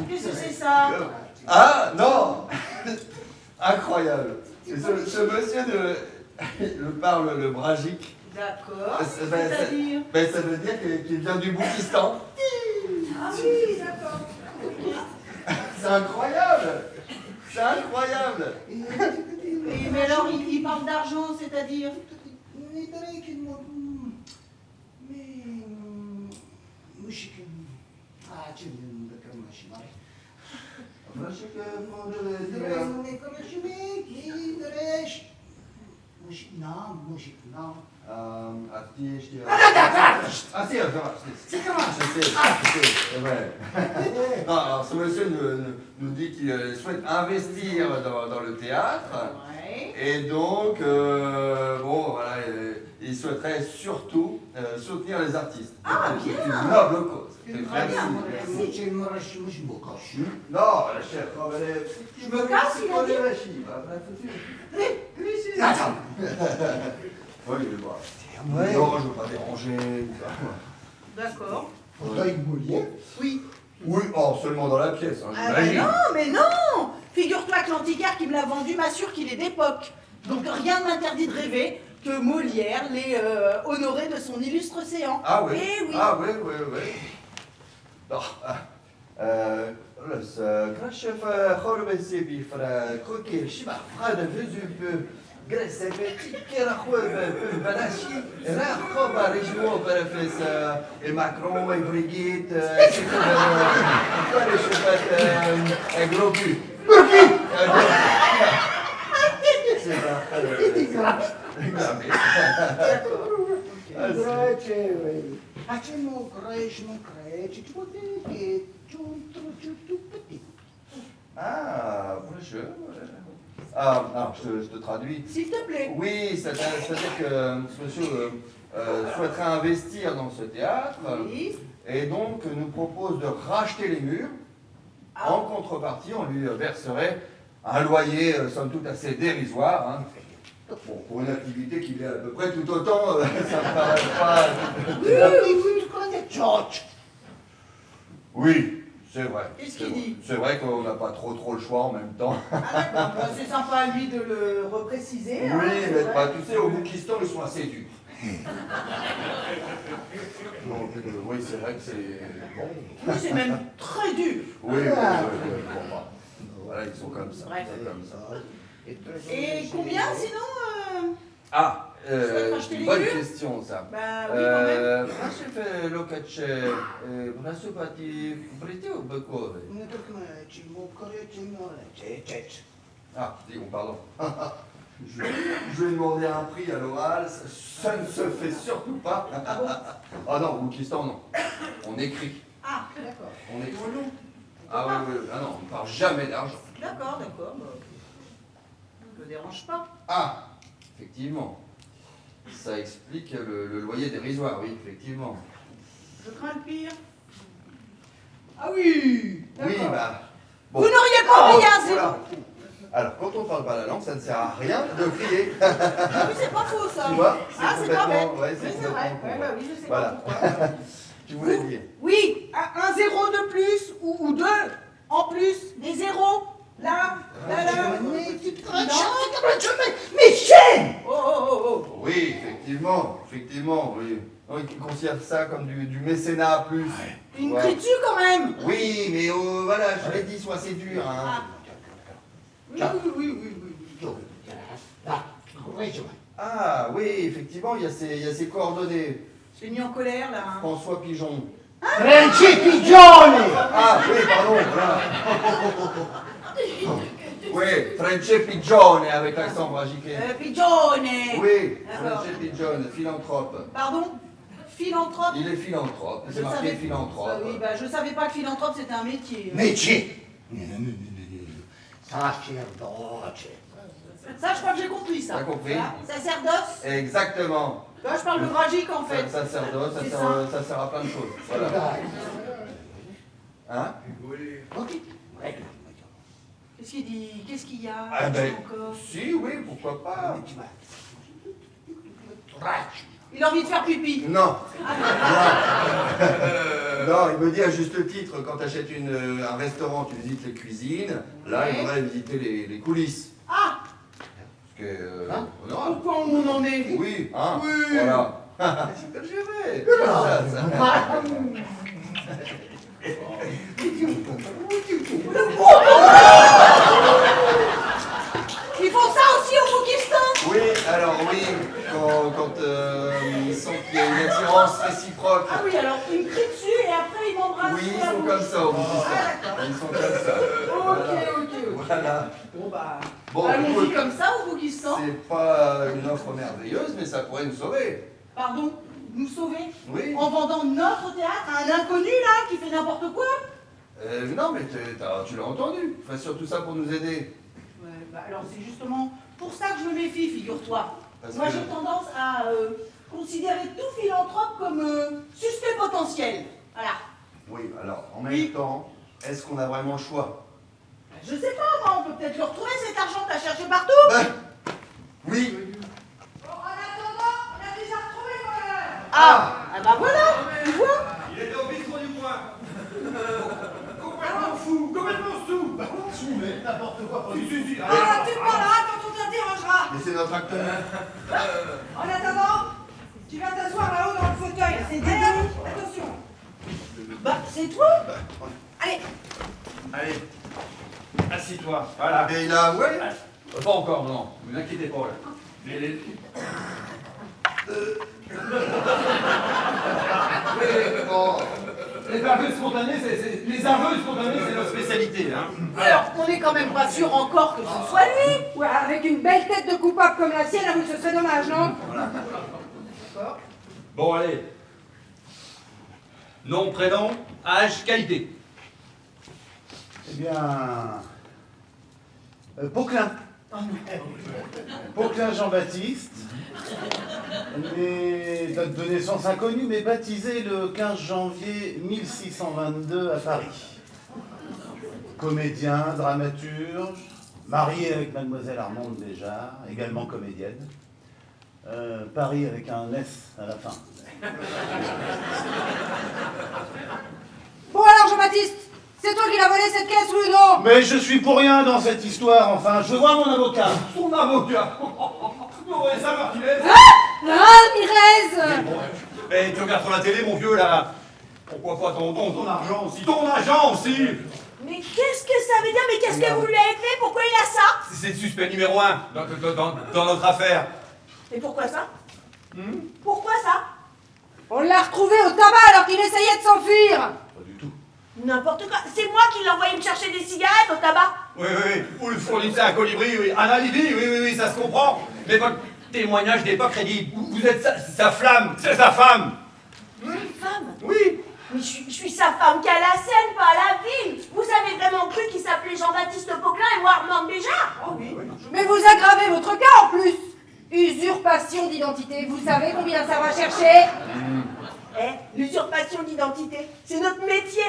Speaker 1: Qu'est-ce que c'est ça?
Speaker 3: Ah, non. Incroyable. Ce monsieur parle le bragique.
Speaker 1: D'accord,
Speaker 3: Ben,
Speaker 1: c'est-à-dire?
Speaker 3: Ben, ça veut dire qu'il vient du Boukistan.
Speaker 1: Ah oui, d'accord.
Speaker 3: C'est incroyable. C'est incroyable.
Speaker 1: Et, mais alors, il parle d'argent, c'est-à-dire?
Speaker 3: Ah si, c'est vrai. Non, alors ce monsieur nous dit qu'il souhaite investir dans le théâtre.
Speaker 1: Ouais.
Speaker 3: Et donc, bon, voilà, il souhaiterait surtout soutenir les artistes.
Speaker 1: Ah,
Speaker 3: C'est
Speaker 1: bien.
Speaker 3: une noble cause.
Speaker 1: Très bien,
Speaker 3: Merci.
Speaker 1: merci.
Speaker 3: Non, la chef,
Speaker 1: Je me casse, il a dit.
Speaker 11: Attends.
Speaker 3: Oui, il est bon. Non, je veux pas déranger.
Speaker 1: D'accord.
Speaker 11: Fauteuil Molière.
Speaker 1: Oui.
Speaker 3: Oui, oh, seulement dans la pièce, hein,
Speaker 1: Ah bah
Speaker 3: j'imagine.
Speaker 1: non, mais non! Figure-toi que l'antiquaire qui me l'a vendu m'assure qu'il est d'époque. Donc rien ne m'interdit de rêver que Molière l'ait honoré de son illustre séant.
Speaker 3: Ah oui.
Speaker 1: Eh oui.
Speaker 3: Ah oui, oui, oui. Non. Grachef Hormesi bifra Kokir Shibach Frade Vezupe Gresse Petit Kerachwe Balachi Rachoba Rejimo Berefes et Macron et Brigitte et Globu. C'est ça. Ah, bonjour. Ah, je te traduis.
Speaker 1: S'il te plaît.
Speaker 3: Oui, c'est-à-dire que ce monsieur souhaiterait investir dans ce théâtre
Speaker 1: Oui.
Speaker 3: et donc nous propose de racheter les murs.
Speaker 1: Ah.
Speaker 3: En contrepartie, on lui verserait un loyer, somme toute, assez dérisoire. Hein. Bon, pour une activité qui est à peu près tout autant, ça me paraît pas... Oui, c'est vrai.
Speaker 1: Qu'est-ce
Speaker 3: c'est
Speaker 1: qu'il
Speaker 3: vrai.
Speaker 1: dit?
Speaker 3: C'est vrai qu'on n'a pas trop le choix en même temps.
Speaker 1: Ah d'accord, bah, c'est sympa à lui de le repréciser.
Speaker 3: Oui,
Speaker 1: hein, c'est
Speaker 3: mais
Speaker 1: vrai.
Speaker 3: bah, tu sais, au Boukistan, ils sont assez durs. Donc, oui, c'est vrai que c'est... Bon.
Speaker 1: Oui, c'est même très dur.
Speaker 3: Oui, oui, oui, oui, bon, bah, voilà, ils sont comme ça.
Speaker 1: Bref.
Speaker 3: Comme ça.
Speaker 1: Et combien sinon
Speaker 3: Ah,
Speaker 4: acheter les
Speaker 3: Bonne
Speaker 4: légumes?
Speaker 3: question, ça.
Speaker 4: Bah oui, quand même.
Speaker 3: Proszę w lokacie prasupati pritił bekowy. Ah, dis bon, pardon. Je vais demander un prix à l'oral, ça ne se fait surtout pas. Ah non, au Kistan, non. On écrit.
Speaker 4: Ah, d'accord.
Speaker 3: On écrit.
Speaker 4: Oh non.
Speaker 3: Ah oui, ah non, on ne parle jamais d'argent.
Speaker 4: D'accord. Bah, ne me dérange pas.
Speaker 3: Ah, effectivement. Ça explique le loyer dérisoire, oui, effectivement.
Speaker 4: Je crains le pire. Ah oui.
Speaker 3: Oui,
Speaker 4: D'accord.
Speaker 3: bah.
Speaker 4: Vous n'auriez pas payé un zéro.
Speaker 3: Voilà. Alors, quand on ne parle pas la langue, ça ne sert à rien de crier.
Speaker 4: Ah oui, c'est pas faux ça.
Speaker 3: Tu vois,
Speaker 4: Ah, c'est pas bête.
Speaker 3: ouais,
Speaker 4: Oui, c'est vrai.
Speaker 3: complètement
Speaker 4: Ouais,
Speaker 3: con.
Speaker 4: bah oui, je sais
Speaker 3: Voilà.
Speaker 4: pas pourquoi.
Speaker 3: Tu voulais dire.
Speaker 4: Oui, un zéro de plus ou deux en plus, des zéros. Là.
Speaker 11: Michel!
Speaker 4: Oh.
Speaker 3: Oui, effectivement, oui. Non, ils considèrent ça comme du mécénat plus.
Speaker 4: Une
Speaker 3: Ouais.
Speaker 4: crie dessus quand même.
Speaker 3: Oui, mais voilà, je l'ai dit, soit c'est dur. Hein.
Speaker 4: Oui.
Speaker 3: Ah oui, effectivement, il y a ces coordonnées.
Speaker 4: Je l'ai mis en colère là. Hein.
Speaker 3: François Pigeon.
Speaker 11: Renzi Pigione!
Speaker 3: Ah oui, pardon, voilà. Oui, French Pigione avec l'accent bragiqué.
Speaker 4: Pigione.
Speaker 3: Oui,
Speaker 4: D'accord.
Speaker 3: French Pigione, philanthrope.
Speaker 4: Pardon? Philanthrope?
Speaker 3: Il est philanthrope, c'est
Speaker 4: Je
Speaker 3: marqué
Speaker 4: savais-
Speaker 3: philanthrope.
Speaker 4: Ah oui, bah je savais pas que philanthrope c'était un métier.
Speaker 11: Métier! Sacerdoce!
Speaker 4: Ça, je crois que j'ai compris ça.
Speaker 3: T'as compris?
Speaker 4: Voilà. Sacerdoce?
Speaker 3: Exactement.
Speaker 4: Là, je parle de Bragique en fait.
Speaker 3: Sacerdoce,
Speaker 4: C'est
Speaker 3: ça sert à plein de choses. Voilà. Hein?
Speaker 4: Qu'est-ce qu'il dit? Qu'est-ce qu'il y a
Speaker 3: Ah ben,
Speaker 4: encore?
Speaker 3: si, oui, pourquoi pas.
Speaker 4: Il a envie de faire pipi.
Speaker 3: Non. Non, il me dit à juste titre, quand tu achètes un restaurant, tu visites les cuisines. Là, il faudrait visiter les coulisses.
Speaker 4: Ah!
Speaker 3: Parce que, honorable.
Speaker 4: Pourquoi on en est?
Speaker 3: Oui, hein?
Speaker 4: Oui.
Speaker 3: Voilà. C'est comme je vais.
Speaker 4: Ils font ça aussi au Boukistan?
Speaker 3: Oui, alors oui, quand ils sentent qu'il y a une attirance réciproque.
Speaker 4: Ah oui, alors ils me crient dessus et après ils m'embrassent.
Speaker 3: Oui, ils
Speaker 4: sur la
Speaker 3: sont
Speaker 4: bouche.
Speaker 3: comme ça au Boukistan.
Speaker 4: Ah d'accord.
Speaker 3: Ils sont comme ça.
Speaker 4: Ok.
Speaker 3: Voilà.
Speaker 4: Bon bah,
Speaker 3: Bon,
Speaker 4: allons-y
Speaker 3: écoute,
Speaker 4: comme ça au Boukistan.
Speaker 3: c'est pas une offre merveilleuse, mais ça pourrait nous sauver.
Speaker 4: Pardon? Nous sauver?
Speaker 3: Oui.
Speaker 4: En vendant notre théâtre à un inconnu là qui fait n'importe quoi?
Speaker 3: Non, mais tu l'as entendu. Fais surtout ça pour nous aider.
Speaker 4: Ouais, bah alors c'est justement pour ça que je me méfie, figure-toi.
Speaker 3: Parce
Speaker 4: Moi
Speaker 3: que-
Speaker 4: j'ai tendance à considérer tout philanthrope comme suspect potentiel. Voilà.
Speaker 3: Oui, alors, en même temps, est-ce qu'on a vraiment le choix?
Speaker 4: Je sais pas, moi, on peut peut-être le retrouver cet argent que t'as cherché partout.
Speaker 3: Oui.
Speaker 4: Bon, en attendant, on a déjà retrouvé le voleur. Ah bah voilà, tu vois.
Speaker 8: Il était au bistrot du coin. Complètement fou, complètement sous.
Speaker 5: Sous, mais n'importe quoi.
Speaker 8: Si.
Speaker 9: Ah, tu parleras quand on t'interrogera.
Speaker 3: Mais c'est notre acteur.
Speaker 9: En attendant, tu vas t'asseoir là-haut dans le fauteuil. C'est Allez, attention.
Speaker 4: Bah c'est toi.
Speaker 9: Allez.
Speaker 8: Allez, assis-toi. Voilà.
Speaker 3: Et il a avoué?
Speaker 8: Pas encore, non. Ne vous inquiétez pas. Là.
Speaker 3: Bon.
Speaker 8: Les aveux spontanés, c'est notre spécialité. Hein.
Speaker 4: Alors, on n'est quand même pas sûr encore que ce soit lui.
Speaker 9: Ouais, avec une belle tête de coupable comme la sienne, avoue que ce serait dommage, non?
Speaker 4: D'accord.
Speaker 8: Bon, allez. Nom, prénom, âge, qualité.
Speaker 5: Eh bien. Poquelin. Poquelin Jean-Baptiste. Date de naissance inconnue, mais baptisé le 15 janvier 1622 à Paris. Comédien, dramaturge, marié avec mademoiselle Armande déjà, également comédienne. Paris avec un S à la fin.
Speaker 9: Bon alors, Jean-Baptiste, c'est toi qui l'as volé cette caisse, oui ou non?
Speaker 5: Mais je suis pour rien dans cette histoire, enfin, je veux voir mon avocat.
Speaker 8: Son avocat. Vous voulez savoir qui est?
Speaker 9: Ah, Mirez!
Speaker 8: Mais tu regardes sur la télé, mon vieux, là. Pourquoi pas ton argent aussi? Ton agent aussi!
Speaker 10: Mais qu'est-ce que ça veut dire? Mais qu'est-ce que vous lui avez fait? Pourquoi il a ça?
Speaker 8: C'est le suspect numéro 1 dans notre affaire.
Speaker 10: Et pourquoi ça Pourquoi ça?
Speaker 9: On l'a retrouvé au tabac alors qu'il essayait de s'enfuir.
Speaker 8: Pas du tout.
Speaker 10: N'importe quoi. C'est moi qui l'ai envoyé me chercher des cigarettes au tabac.
Speaker 8: Oui, oui, oui. Vous le fournissez à un colibri, oui. Un alibi, oui, oui, oui, ça se comprend. Mais votre témoignage n'est pas crédible. Vous êtes sa flamme, c'est sa femme.
Speaker 10: Une femme?
Speaker 8: Oui.
Speaker 10: Mais je suis sa femme qu'à la Seine, pas à la ville. Vous avez vraiment cru qu'il s'appelait Jean-Baptiste Poquelin et moi Armand Béjart?
Speaker 9: Oh oui. Mais vous aggravez votre cas en plus. Usurpation d'identité. Vous savez combien ça va chercher?
Speaker 10: L'usurpation d'identité, c'est notre métier.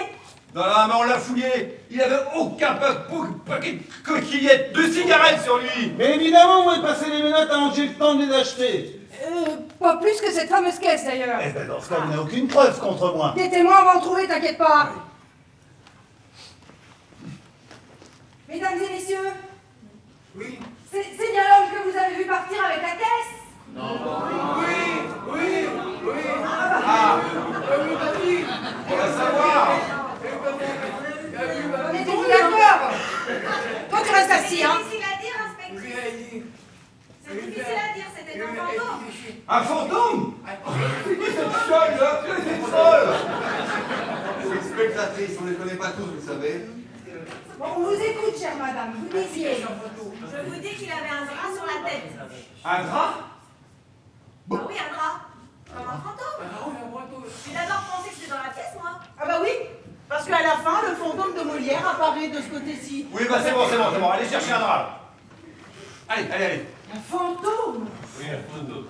Speaker 8: Non, non, mais on l'a fouillé. Il avait aucun paquet de coquillettes, de cigarettes sur lui.
Speaker 5: Mais évidemment, vous avez passé les menottes avant que j'ai le temps de les acheter.
Speaker 9: Pas plus que cette fameuse caisse d'ailleurs.
Speaker 11: Eh ben dans ce cas, vous n'avez aucune preuve contre moi.
Speaker 9: Des témoins, on va en trouver, t'inquiète pas. Mesdames et messieurs,
Speaker 7: Oui.
Speaker 9: c'est bien l'homme que vous avez vu partir avec la caisse?
Speaker 7: Oui.
Speaker 8: Ah, on va savoir.
Speaker 9: Mettez-vous d'accord. Toi, tu restes assis, hein.
Speaker 12: C'est difficile à dire, inspectrice. C'est difficile à dire, c'était un fantôme.
Speaker 8: Un fantôme? C'est qui cette folle, là? C'est folle.
Speaker 3: Les spectatrices, on ne les connaît pas tous, vous savez.
Speaker 9: Bon, on vous écoute, chère madame. Vous disiez.
Speaker 12: Je vous dis qu'il avait un drap sur la tête.
Speaker 8: Un drap?
Speaker 12: Ah oui, un drap. Comme un fantôme. J'ai d'abord pensé que c'était dans la pièce, moi.
Speaker 4: Ah bah oui, parce qu'à la fin, le fantôme de Molière apparaît de ce côté-ci.
Speaker 8: Oui, bah c'est bon. Allez chercher un drap. Allez.
Speaker 9: Un fantôme?
Speaker 8: Oui, un fantôme.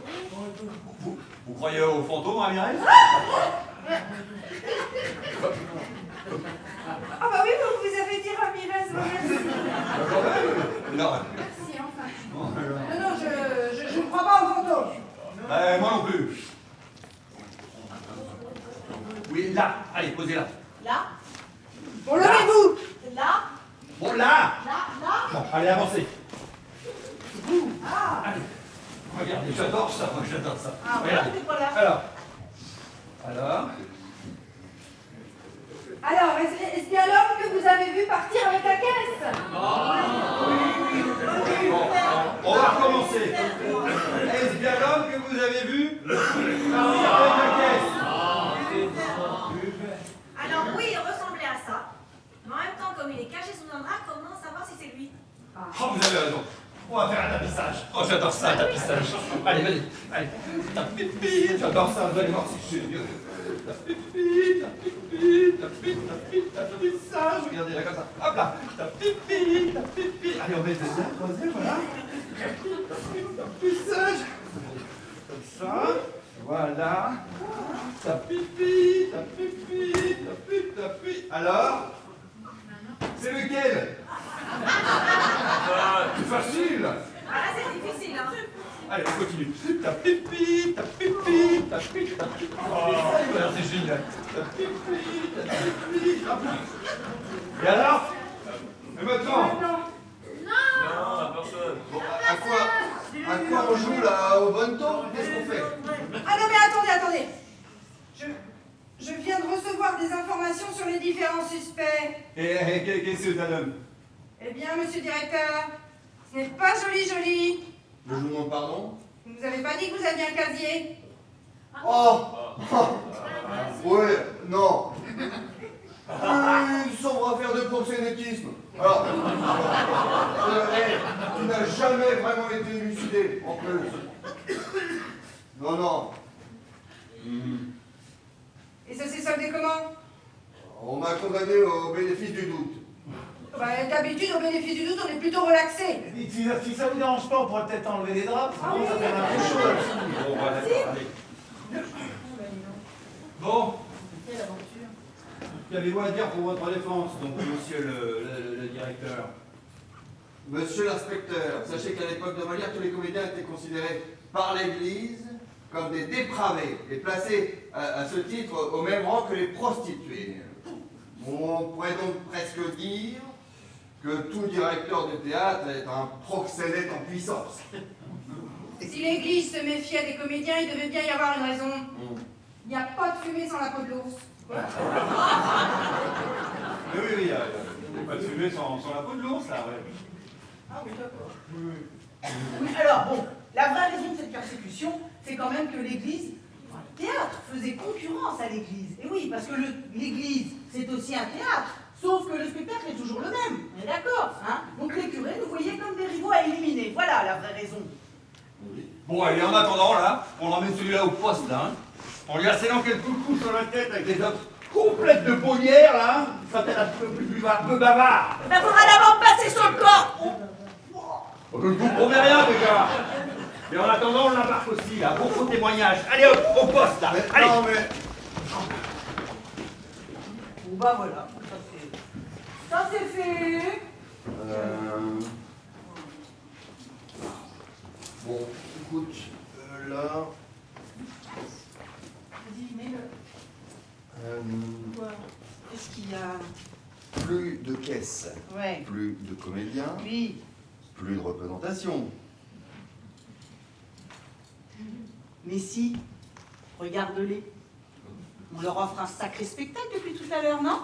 Speaker 8: Vous croyez au fantôme, Ramirez?
Speaker 9: Ah bah oui, vous avez dit Ramirez, merci.
Speaker 8: Non.
Speaker 9: Merci, enfin. Non, je ne crois pas au fantôme.
Speaker 8: Moi non plus. Oui, là. Allez, posez-la.
Speaker 12: Là,
Speaker 9: Bon, levez-vous.
Speaker 12: là,
Speaker 8: Bon, là.
Speaker 12: là.
Speaker 8: Bon, allez, avancez.
Speaker 12: Ah,
Speaker 8: Allez. Regardez, j'adore ça, moi j'adore ça.
Speaker 12: ah
Speaker 8: Regardez.
Speaker 12: voilà, voilà.
Speaker 8: Alors.
Speaker 9: Alors, est-ce bien l'homme que vous avez vu partir avec la caisse?
Speaker 8: Bon, on va recommencer. Est-ce bien l'homme que vous avez vu partir avec la caisse?
Speaker 12: Alors oui, il ressemblait à ça. Mais en même temps, comme il est caché sous un drap, comment savoir si c'est lui?
Speaker 8: Oh, vous avez raison. On va faire un tapissage. Oh, j'adore ça, un tapissage. Allez. Tapipi, j'adore ça. Vous allez voir si je suis mieux. Tapissage. Regardez là comme ça. Hop là. Tapipi. Allez, on met des airs croisés, voilà. Tapissage. Comme ça. Voilà. Tapipi. Alors, c'est lequel? C'est facile.
Speaker 12: Ah là, c'est difficile, hein.
Speaker 8: Allez, on continue. Tapipi. Oh, c'est génial. Tapipi. Hop là. Et alors? Et maintenant?
Speaker 3: Bon, à quoi on joue là? Au bon ton? Qu'est-ce qu'on fait?
Speaker 9: Ah non, mais attendez. Je viens de recevoir des informations sur les différents suspects.
Speaker 8: Et qu'est-ce que ça donne?
Speaker 9: Eh bien, monsieur le directeur, ce n'est pas joli.
Speaker 3: Je vous demande pardon?
Speaker 9: Vous nous avez pas dit que vous aviez un casier?
Speaker 3: Oh. Ouais, non. Une sombre affaire de proxénétisme. Alors, tu n'as jamais vraiment été élucidé, en plus. Non.
Speaker 9: Et ça s'est soldé comment?
Speaker 3: On m'a condamné au bénéfice du doute.
Speaker 9: Bah, d'habitude, au bénéfice du doute, on est plutôt relaxé.
Speaker 11: Si ça vous dérange pas, on pourrait peut-être enlever les draps. Sinon, ça fait un peu chaud là-dessus.
Speaker 8: Bon, bah, d'accord, allez. Bon.
Speaker 4: Quelle aventure.
Speaker 8: Qu'avez-vous à dire pour votre défense, donc, monsieur le directeur?
Speaker 3: Monsieur l'inspecteur, sachez qu'à l'époque de Molière, tous les comédiens étaient considérés par l'Église comme des dépravés et placés à ce titre au même rang que les prostituées. On pourrait donc presque dire que tout directeur de théâtre est un proxénète en puissance.
Speaker 9: Si l'Église se méfiait des comédiens, il devait bien y avoir une raison. Il n'y a pas de fumée sans la peau de l'ours.
Speaker 8: Oui, il n'y a pas de fumée sans la peau de l'ours, là, ouais.
Speaker 4: Ah oui, d'accord. Oui, alors bon, La vraie raison de cette persécution, c'est quand même que l'Église, enfin, le théâtre, faisait concurrence à l'Église. Et oui, parce que l'Église, c'est aussi un théâtre, sauf que le spectacle est toujours le même. On est d'accord, hein? Donc les curés nous voyaient comme des rivaux à éliminer. Voilà la vraie raison.
Speaker 8: Bon, allez, en attendant, là, on emmène celui-là au poste, là. Hein. On lui a scellé quelques coups sur la tête avec des hommes complètes de paulières, là. Il sera peut-être un peu bavard.
Speaker 10: Il faudra d'abord passer sur le corps.
Speaker 8: Je ne vous promets rien, déjà. Mais en attendant, on l'embarque aussi, là, pour vos témoignages. Allez, hop, au poste, là. Allez.
Speaker 3: Non, mais...
Speaker 4: Bon, bah voilà, ça c'est fait.
Speaker 3: Bon, écoute, là...
Speaker 4: Vas-y, mets-le. Quoi? Qu'est-ce qu'il y a?
Speaker 3: Plus de caisses,
Speaker 4: Ouais.
Speaker 3: plus de comédiens,
Speaker 4: Oui.
Speaker 3: plus de représentation.
Speaker 4: Mais si, regarde-les. On leur offre un sacré spectacle depuis tout à l'heure, non?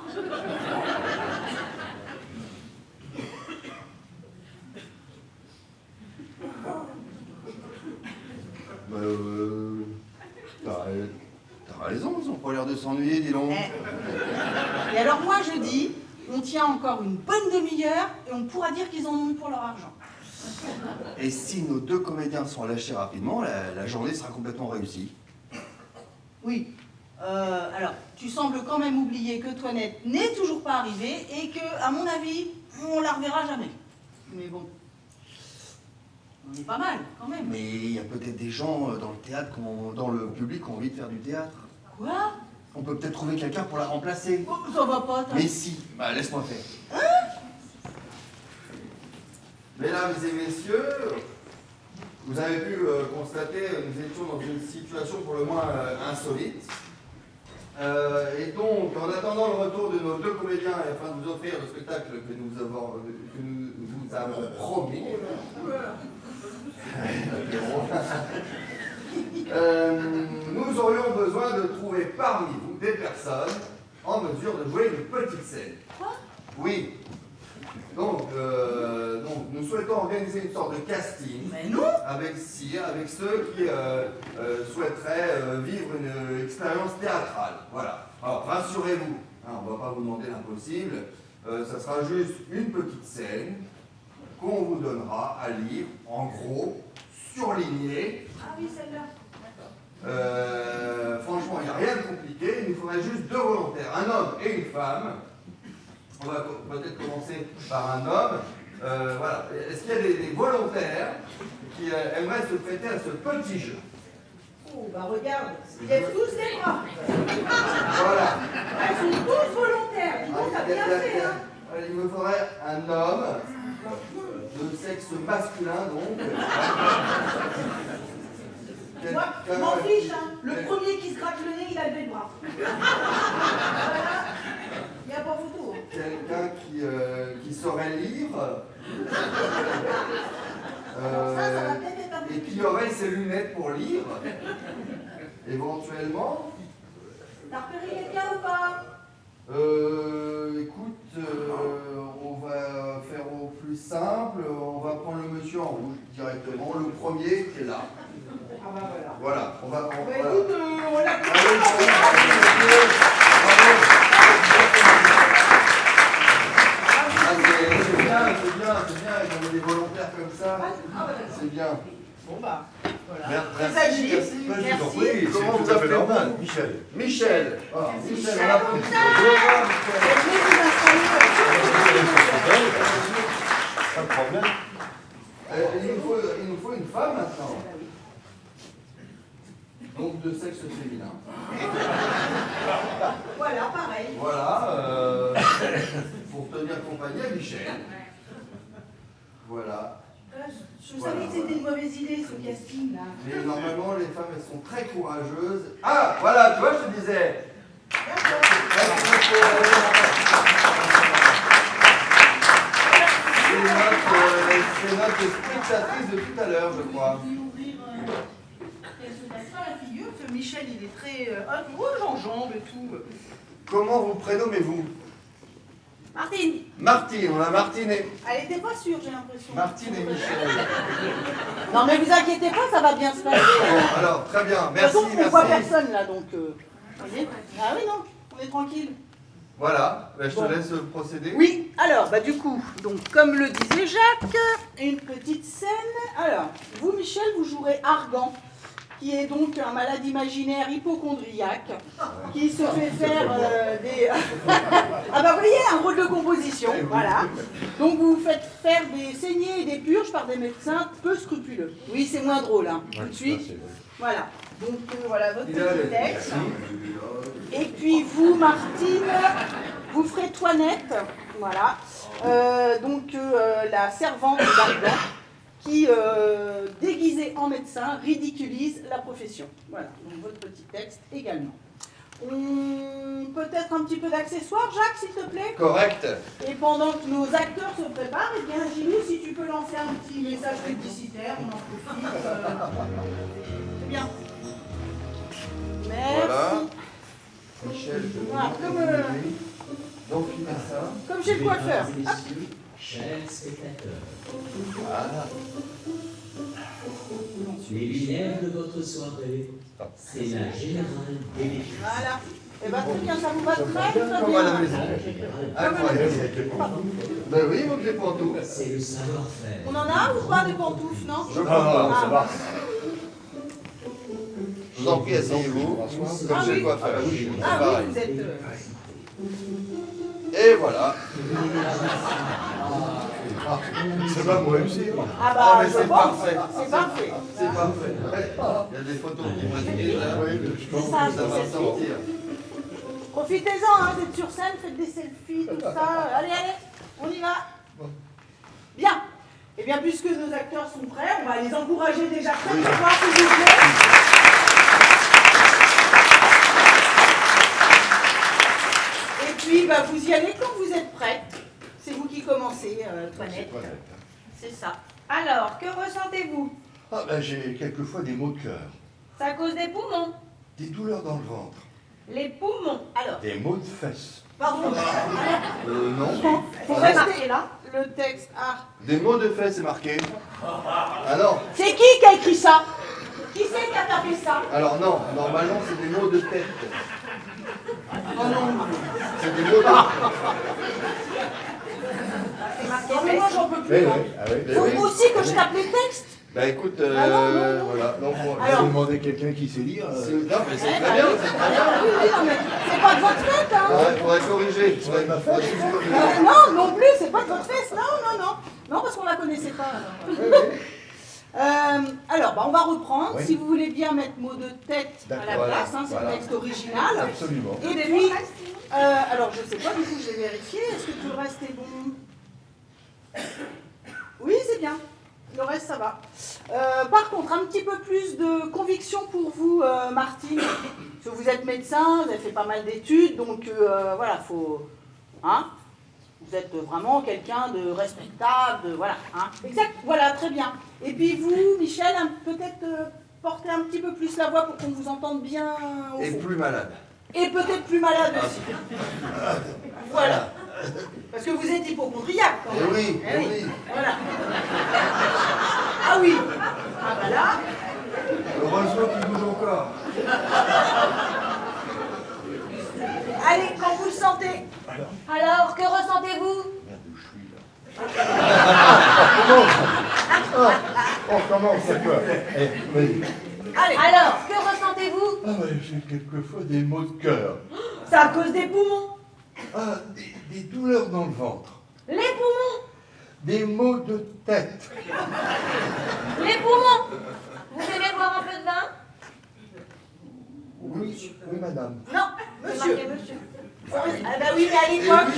Speaker 3: T'as raison, ils ont pas l'air de s'ennuyer, dis donc.
Speaker 4: Et alors moi je dis, on tient encore une bonne demi-heure et on pourra dire qu'ils en ont eu pour leur argent.
Speaker 3: Et si nos deux comédiens sont lâchés rapidement, la journée sera complètement réussie.
Speaker 4: Oui. Alors, tu sembles quand même oublier que Toinette n'est toujours pas arrivée et que, à mon avis, on la reverra jamais. Mais bon, on est pas mal quand même.
Speaker 3: Mais il y a peut-être des gens dans le théâtre, dans le public, qui ont envie de faire du théâtre.
Speaker 4: Quoi?
Speaker 3: On peut peut-être trouver quelqu'un pour la remplacer.
Speaker 4: Oh, ça va pas,
Speaker 3: Mais si, bah laisse-moi faire. Mesdames et messieurs, vous avez pu constater, nous étions dans une situation pour le moins insolite. Et donc, en attendant le retour de nos deux comédiens et afin de vous offrir le spectacle que nous vous avons promis, nous aurions besoin de trouver parmi vous des personnes en mesure de jouer une petite scène.
Speaker 4: Quoi?
Speaker 3: Oui. Donc, nous souhaitons organiser une sorte de casting.
Speaker 4: Mais non!
Speaker 3: Avec ceux qui souhaiteraient vivre une expérience théâtrale. Voilà. Alors, rassurez-vous, hein, on ne va pas vous demander l'impossible. Ça sera juste une petite scène qu'on vous donnera à lire, en gros, surlignée.
Speaker 10: Ah oui, celle-là.
Speaker 3: Franchement, il n'y a rien de compliqué. Il nous faudrait juste deux volontaires, un homme et une femme. On va peut-être commencer par un homme. Voilà. Est-ce qu'il y a des volontaires qui aimeraient se prêter à ce petit jeu?
Speaker 4: Oh, bah regarde, ils lèvent tous les bras.
Speaker 3: Voilà.
Speaker 4: Ils sont tous volontaires. Dis donc, t'as bien fait, hein.
Speaker 3: Il me faudrait un homme de sexe masculin, donc.
Speaker 4: Moi, je m'en fiche, hein. Le premier qui se gratte le nez, il a levé le bras. Voilà. Il n'y a pas photo.
Speaker 3: Quelqu'un qui saurait lire.
Speaker 4: Alors ça va peut-être être un peu
Speaker 3: Et qui aurait ses lunettes pour lire. Éventuellement.
Speaker 4: T'as repéré quelqu'un ou pas?
Speaker 3: Écoute, on va faire au plus simple. On va prendre le monsieur en rouge directement. Le premier qui est là.
Speaker 4: Ah bah voilà.
Speaker 3: Voilà. On va.
Speaker 4: Bah
Speaker 3: Voilà.
Speaker 4: écoute, on l'a
Speaker 3: Bravo. C'est bien, quand on a des volontaires comme ça. C'est bien.
Speaker 4: Bon bah, voilà.
Speaker 3: Merci.
Speaker 4: Merci.
Speaker 3: Comment vous appelez Michel. Michel. Ah, Michel, on applaudit.
Speaker 5: Pas de problème.
Speaker 3: Il nous faut une femme maintenant. Donc de sexe féminin.
Speaker 4: Voilà, pareil.
Speaker 3: Voilà. Pour tenir compagnie à Michel. Voilà.
Speaker 4: Je savais que c'était une mauvaise idée ce casting là.
Speaker 3: Mais normalement, les femmes, elles sont très courageuses. Ah, voilà, tu vois, je te disais. C'est notre spectatrice de tout à l'heure, je crois.
Speaker 4: Elle se passe pas la figure, ce Michel il est très. Oh, j'enjambe et tout.
Speaker 3: Comment vous prénommez-vous?
Speaker 9: Martine.
Speaker 3: Martine, on a Martiné.
Speaker 4: Elle était pas sûre, j'ai l'impression.
Speaker 3: Martine et Michel.
Speaker 4: Non mais vous inquiétez pas, ça va bien se passer.
Speaker 3: Bon, alors, très bien,
Speaker 4: De toute
Speaker 3: merci,
Speaker 4: façon, on voit
Speaker 3: merci.
Speaker 4: personne là, donc... vous voyez. Ah oui, non, on est tranquille.
Speaker 3: Voilà, ben, je te
Speaker 4: Bon.
Speaker 3: laisse procéder.
Speaker 4: Oui, alors, bah du coup, donc comme le disait Jacques, une petite scène. Alors, vous, Michel, vous jouerez Argan, qui est donc un malade imaginaire hypochondriaque, qui se fait faire des... ah bah vous voyez, un rôle de composition, voilà. Donc vous vous faites faire des saignées et des purges par des médecins peu scrupuleux. Oui, c'est moins drôle, hein, tout de suite. Voilà, donc voilà votre petit texte. Et puis vous, Martine, vous ferez Toinette, voilà. Donc la servante d'Argan, qui, déguisée en médecin, ridiculise la profession. Voilà, donc votre petit texte également. Peut-être un petit peu d'accessoires, Jacques, s'il te plaît?
Speaker 3: Correct.
Speaker 4: Et pendant que nos acteurs se préparent, eh bien, Gilou, si tu peux lancer un petit message publicitaire, on en profite. C'est bien. Merci.
Speaker 3: Voilà. Michel, je
Speaker 4: Voilà, comme,
Speaker 3: donc, il met ça.
Speaker 4: comme chez le coiffeur. Hop.
Speaker 6: Messieurs, chers spectateurs,
Speaker 3: Voilà.
Speaker 6: les lumières de votre soirée, c'est la générale des
Speaker 4: Voilà. Eh bien, très bien, ça vous va très
Speaker 3: Comme à la
Speaker 4: bien.
Speaker 3: maison. Incroyable. Ben oui, mon Dieu pantoufle.
Speaker 6: C'est le savoir-faire.
Speaker 4: On en a ou pas des pantoufles, non?
Speaker 3: Je crois pas.
Speaker 11: ça va.
Speaker 3: Je vous en prie, asseyez-vous. Comme
Speaker 4: Ah
Speaker 3: chez
Speaker 4: oui.
Speaker 3: le coiffeur.
Speaker 4: Ah
Speaker 3: C'est
Speaker 4: oui,
Speaker 3: pareil.
Speaker 4: vous êtes...
Speaker 3: Et voilà.
Speaker 2: C'est pas moi aussi.
Speaker 4: Ah bah,
Speaker 3: Ah, mais
Speaker 4: je
Speaker 3: c'est
Speaker 4: pense.
Speaker 3: parfait.
Speaker 4: C'est parfait.
Speaker 3: C'est parfait. Il y a des photos qui prennent là.
Speaker 4: C'est ça,
Speaker 3: Ça va sortir.
Speaker 4: Profitez-en, hein, vous êtes sur scène, faites des selfies, tout ça. Allez, allez, on y va. Bien. Eh bien, puisque nos acteurs sont prêts, on va les encourager déjà très fort, s'il vous plaît. Et puis, bah, vous y allez quand vous êtes prêts. C'est vous qui commencez, Toinette. C'est ça.
Speaker 9: Alors, que ressentez-vous?
Speaker 7: Ah ben, j'ai quelquefois des maux de cœur,
Speaker 9: C'est à cause des poumons.
Speaker 7: des douleurs dans le ventre,
Speaker 9: Les poumons.
Speaker 4: Alors,
Speaker 7: des maux de fesses.
Speaker 4: pardon.
Speaker 3: Non.
Speaker 4: Pour
Speaker 9: Ouais.
Speaker 4: rester là, le texte. Ah.
Speaker 3: Des mots de fait, c'est marqué. Alors,
Speaker 4: C'est qui a écrit ça? Qui c'est qui a tapé ça?
Speaker 3: alors non, normalement c'est des mots de tête.
Speaker 4: Oh non.
Speaker 3: C'est des mots de...
Speaker 4: Non, mais moi, j'en peux plus.
Speaker 7: Oui,
Speaker 4: hein.
Speaker 7: oui, ah oui.
Speaker 3: Mais
Speaker 4: Faut
Speaker 3: oui.
Speaker 4: aussi que je tape les textes.
Speaker 3: Bah écoute,
Speaker 4: Ah non, non, non.
Speaker 3: voilà. Donc,
Speaker 7: Je
Speaker 4: Alors-
Speaker 7: vais demander quelqu'un qui sait lire.
Speaker 3: non, mais c'est
Speaker 4: Eh,
Speaker 3: très
Speaker 4: bah
Speaker 3: bien,
Speaker 4: oui.
Speaker 3: c'est très bien.
Speaker 4: Oui, oui, non, mais c'est pas de votre fête, hein.
Speaker 3: Ouais, faudrait corriger. Faudrait
Speaker 7: ma fête.
Speaker 4: Non, non plus, c'est pas de votre fête. Non, non, non. Non, parce qu'on la connaissait pas. Alors, bah, on va reprendre.
Speaker 7: Oui.
Speaker 4: Si vous voulez bien mettre mot de tête à la
Speaker 7: D'accord,
Speaker 4: place, hein, c'est
Speaker 3: voilà.
Speaker 4: le texte original.
Speaker 7: Absolument.
Speaker 4: Et puis, alors je sais pas, du coup je vais vérifier. Est-ce que tout le reste est bon? Oui, c'est bien. Le reste, ça va. Par contre, un petit peu plus de conviction pour vous, Martine. Parce que vous êtes médecin, vous avez fait pas mal d'études, donc voilà, faut... Hein, vous êtes vraiment quelqu'un de respectable, de, voilà. Hein. Exact, voilà, très bien. Et puis vous, Michel, peut-être porter un petit peu plus la voix pour qu'on vous entende bien au
Speaker 3: Et
Speaker 4: fond.
Speaker 3: plus malade.
Speaker 4: Et peut-être plus malade aussi. Voilà. Parce que vous êtes hypochondriaque quand même.
Speaker 3: Eh oui,
Speaker 4: Eh
Speaker 3: eh oui.
Speaker 4: Voilà. Ah oui. Ah bah là.
Speaker 3: Heureusement qu'il bouge encore.
Speaker 4: Allez, quand vous le sentez.
Speaker 9: Alors, que ressentez-vous?
Speaker 7: On recommence, c'est quoi? Oui.
Speaker 4: Allez.
Speaker 9: Alors, que ressentez-vous?
Speaker 7: Ah ouais, j'ai quelquefois des maux de cœur.
Speaker 4: C'est à cause des poumons.
Speaker 7: Ah, des douleurs dans le ventre.
Speaker 9: Les poumons.
Speaker 7: Des maux de tête.
Speaker 9: Les poumons. Vous aimez boire un peu de vin?
Speaker 7: Oui, oui, madame.
Speaker 4: Non,
Speaker 9: C'est
Speaker 4: monsieur.
Speaker 9: marqué monsieur.
Speaker 4: Ah bah oui, mais à l'époque,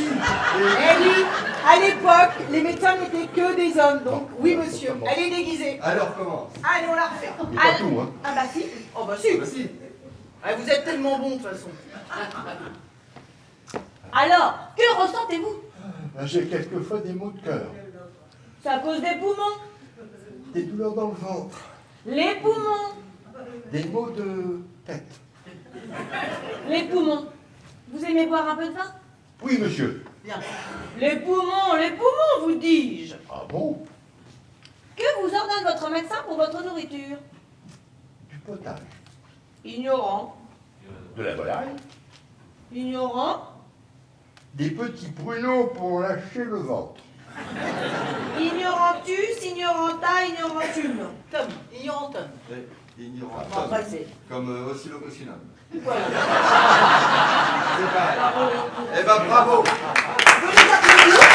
Speaker 4: à l'époque, les médecins n'étaient que des hommes, donc oui monsieur, elle est déguisée.
Speaker 3: Alors commence.
Speaker 4: Allez, on la refait.
Speaker 7: C'est pas tout, hein.
Speaker 4: Ah bah si. Oh bah si.
Speaker 3: Bah si.
Speaker 4: Ah, vous êtes tellement bon de toute façon.
Speaker 9: Alors, que ressentez-vous?
Speaker 7: Ah, j'ai quelquefois des maux de cœur.
Speaker 9: C'est à cause des poumons.
Speaker 7: Des douleurs dans le ventre.
Speaker 9: Les poumons.
Speaker 7: Des maux de tête.
Speaker 9: Les poumons. Vous aimez boire un peu de vin?
Speaker 7: Oui, monsieur.
Speaker 4: Bien. Les poumons, vous dis-je.
Speaker 2: Ah bon?
Speaker 10: Que vous ordonne votre médecin pour votre nourriture?
Speaker 2: Du potage.
Speaker 10: Ignorant.
Speaker 2: De la volaille.
Speaker 10: Ignorant.
Speaker 2: Des petits pruneaux pour lâcher le ventre.
Speaker 10: Ignorantus, ignoranta, ignorantum.
Speaker 4: Tom, ignorantum.
Speaker 3: Ignorant.
Speaker 10: Bon, après, c'est...
Speaker 3: Comme oscillocossinum.
Speaker 10: Voilà.
Speaker 3: C'est pareil. Eh ben bravo.
Speaker 10: Vous les applaudissez?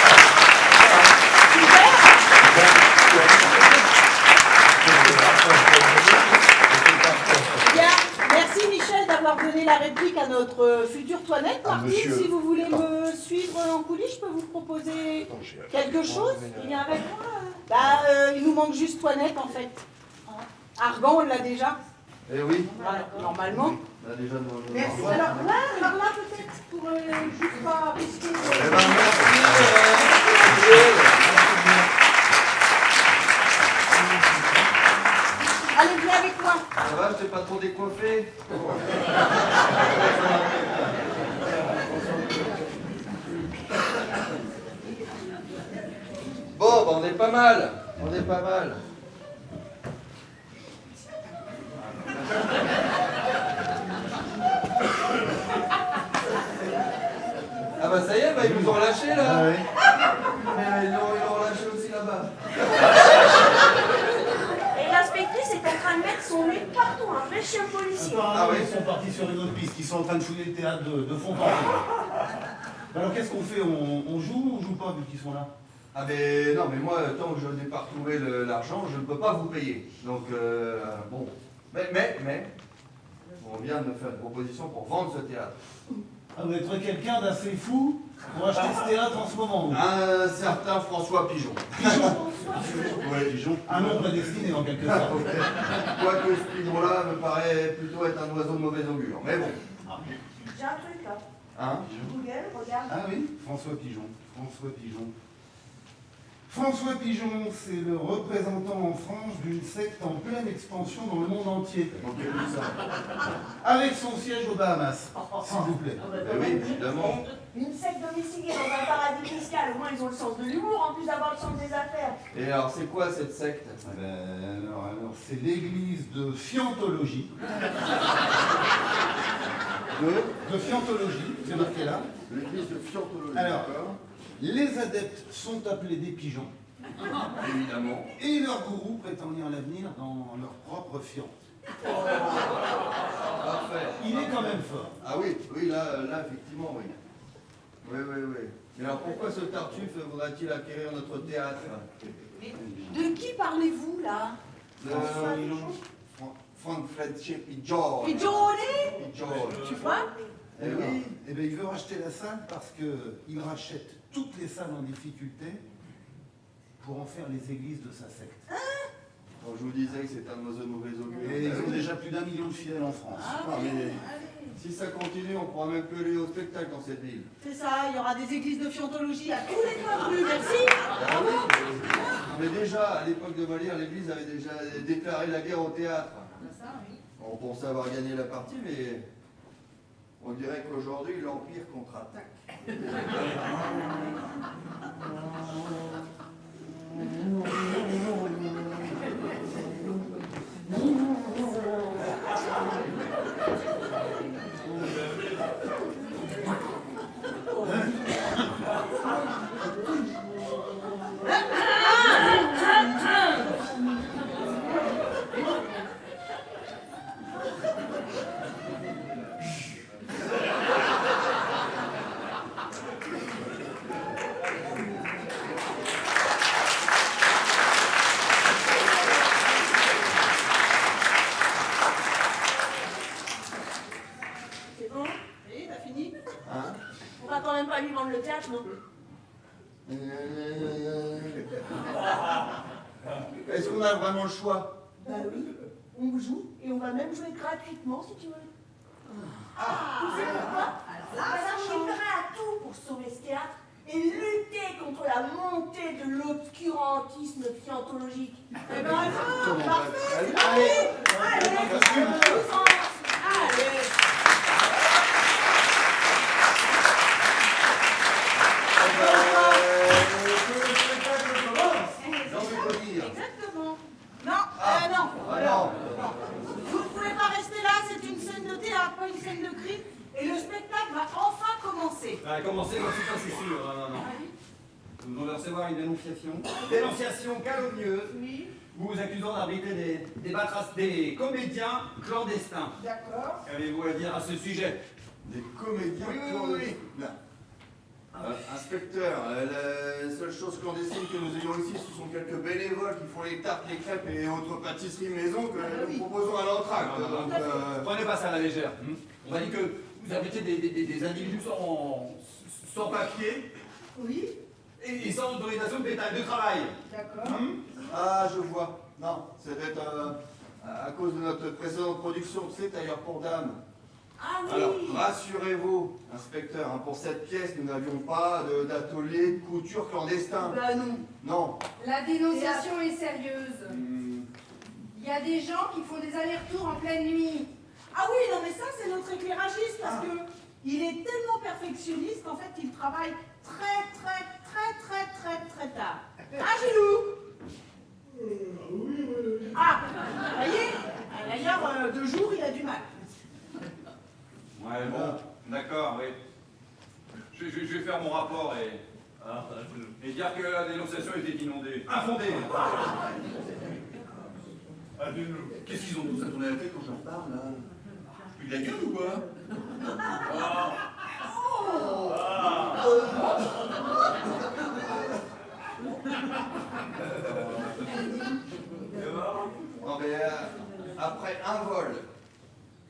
Speaker 4: Bien, merci Michel d'avoir donné la réplique à notre future Toinette.
Speaker 2: Ah,
Speaker 4: Martine,
Speaker 2: monsieur.
Speaker 4: si vous voulez me suivre en coulisses, je peux vous proposer quelque chose qui vient avec moi. Il nous manque juste Toinette en fait. Argan, on l'a déjà.
Speaker 3: Eh oui.
Speaker 4: Voilà, normalement.
Speaker 3: On a déjà nos-
Speaker 4: Merci. Alors là, peut-être pour juste pas risquer de...
Speaker 3: Eh ben,
Speaker 4: Allez, viens avec moi.
Speaker 3: Ça va, je t'ai pas trop décoiffé? Bon, bah on est pas mal. On est pas mal. Ah bah ça y est, bah ils nous ont relâchés là.
Speaker 5: Ah ouais.
Speaker 3: Mais ils l'ont relâché aussi là-bas.
Speaker 10: Et l'inspectrice est en train de mettre son nez partout, un vrai chien policier.
Speaker 5: Apparemment,
Speaker 3: Ah oui.
Speaker 5: ils sont partis sur une autre piste, ils sont en train de fouiller le théâtre de fond en comble. Alors qu'est-ce qu'on fait? On joue ou on joue pas vu qu'ils sont là?
Speaker 3: Ah mais non, mais moi, tant que je n'ai pas retrouvé l'argent, je ne peux pas vous payer. Donc, bon. Mais, on vient de me faire une proposition pour vendre ce théâtre.
Speaker 5: Ah, vous êtes quelqu'un d'assez fou pour acheter ce théâtre en ce moment. Vous.
Speaker 3: Un certain François Pigeon.
Speaker 5: Ouais, Pigeon. Un nom prédestiné en quelque sorte.
Speaker 3: Quoique ce pigeon-là me paraît plutôt être un oiseau de mauvais augure. Mais bon.
Speaker 10: J'ai un truc là.
Speaker 3: Hein?
Speaker 10: Google, regarde.
Speaker 5: Ah oui, François Pigeon. François Pigeon. François Pigeon, c'est le représentant en France d'une secte en pleine expansion dans le monde entier.
Speaker 3: Ok, tout ça.
Speaker 5: Avec son siège aux Bahamas, s'il vous plaît.
Speaker 3: Eh oui, évidemment.
Speaker 10: Une secte domiciliée dans un paradis fiscal, au moins ils ont le sens de l'humour en plus d'avoir le sens des affaires.
Speaker 3: Et alors, c'est quoi cette secte?
Speaker 5: Ah ben, alors, c'est l'église de Fiantologie. De Fiantologie, c'est marqué là.
Speaker 3: L'église de Fiantologie.
Speaker 5: Alors,
Speaker 3: d'accord.
Speaker 5: les adeptes sont appelés des pigeons.
Speaker 3: Évidemment.
Speaker 5: Et leurs gourous prétendent lire l'avenir dans leur propre fiente.
Speaker 3: Parfait.
Speaker 5: Il est quand même fort.
Speaker 3: Ah oui, oui, là, effectivement, oui. Oui. Mais alors pourquoi ce tartuffe voudrait-il acquérir notre théâtre?
Speaker 4: De qui parlez-vous là?
Speaker 3: Franfrecce Pigeon.
Speaker 4: Pigeonnet? Tu vois?
Speaker 3: Eh oui.
Speaker 5: Eh bien, il veut racheter la salle parce qu'il rachète toutes les salles en difficulté pour en faire les églises de sa secte.
Speaker 3: Quand je vous disais que c'est un oiseau de mauvais augure.
Speaker 5: Et ils ont déjà plus d'1 million de fidèles en France.
Speaker 3: Ah, mais si ça continue, on pourra même plus aller au spectacle dans cette ville.
Speaker 4: C'est ça, il y aura des églises de Fiantologie à tous les coins de rue, merci.
Speaker 3: Ah oui, mais déjà, à l'époque de Molière, l'église avait déjà déclaré la guerre au théâtre. On pensait avoir gagné la partie, mais on dirait qu'aujourd'hui, l'Empire contre-attaque.
Speaker 10: C'est bon?
Speaker 4: Et t'as fini?
Speaker 3: Hein?
Speaker 10: On va quand même pas lui vendre le théâtre, non?
Speaker 3: Est-ce qu'on a vraiment le choix?
Speaker 10: Bah oui, on joue et on va même jouer gratuitement si tu veux. Tu sais pourquoi? Parce qu'on est prêt à tout pour sauver ce théâtre et lutter contre la montée de l'obscurantisme fiantologique.
Speaker 4: Eh ben alors, parfait.
Speaker 10: Allez, allez.
Speaker 8: recevoir une dénonciation. Dénonciation calomnieuse.
Speaker 1: Oui,
Speaker 8: Vous vous accusant d'arbitrer des comédiens clandestins.
Speaker 1: d'accord.
Speaker 8: Qu'avez-vous à dire à ce sujet?
Speaker 3: Des comédiens
Speaker 8: Oui, oui,
Speaker 3: clandestins. Inspecteur, la seule chose clandestine que nous ayons ici, ce sont quelques bénévoles qui font les tartes, les crêpes et autres pâtisseries maison que nous proposons à l'entracte.
Speaker 8: Non, non,
Speaker 3: Donc,
Speaker 8: prenez pas ça à la légère. On a dit que vous habitiez des individus sans papier
Speaker 1: Oui,
Speaker 8: et sans autorisation de travail.
Speaker 1: d'accord.
Speaker 3: Ah, je vois. Non, ça doit être à cause de notre précédente production, tu sais, tailleur pour dames.
Speaker 10: Ah oui.
Speaker 3: Alors, rassurez-vous, inspecteur, hein, pour cette pièce, nous n'avions pas d'atelier de couture clandestin.
Speaker 1: Bah non.
Speaker 3: Non.
Speaker 9: La dénonciation est sérieuse.
Speaker 3: Hmm,
Speaker 9: Il y a des gens qui font des allers-retours en pleine nuit.
Speaker 1: Ah oui, non mais ça c'est notre éclairagiste parce que il est tellement perfectionniste qu'en fait il travaille très tard. Ah Gilou. Ah, vous voyez, d'ailleurs de jour il a du mal.
Speaker 8: Ouais, bon, d'accord, oui. Je vais faire mon rapport et dire que la dénonciation était inondée. Infondée. Qu'est-ce qu'ils ont tous à tourner la tête quand je leur parle, là? Plus de la gueule ou quoi?
Speaker 3: Non, mais après un vol,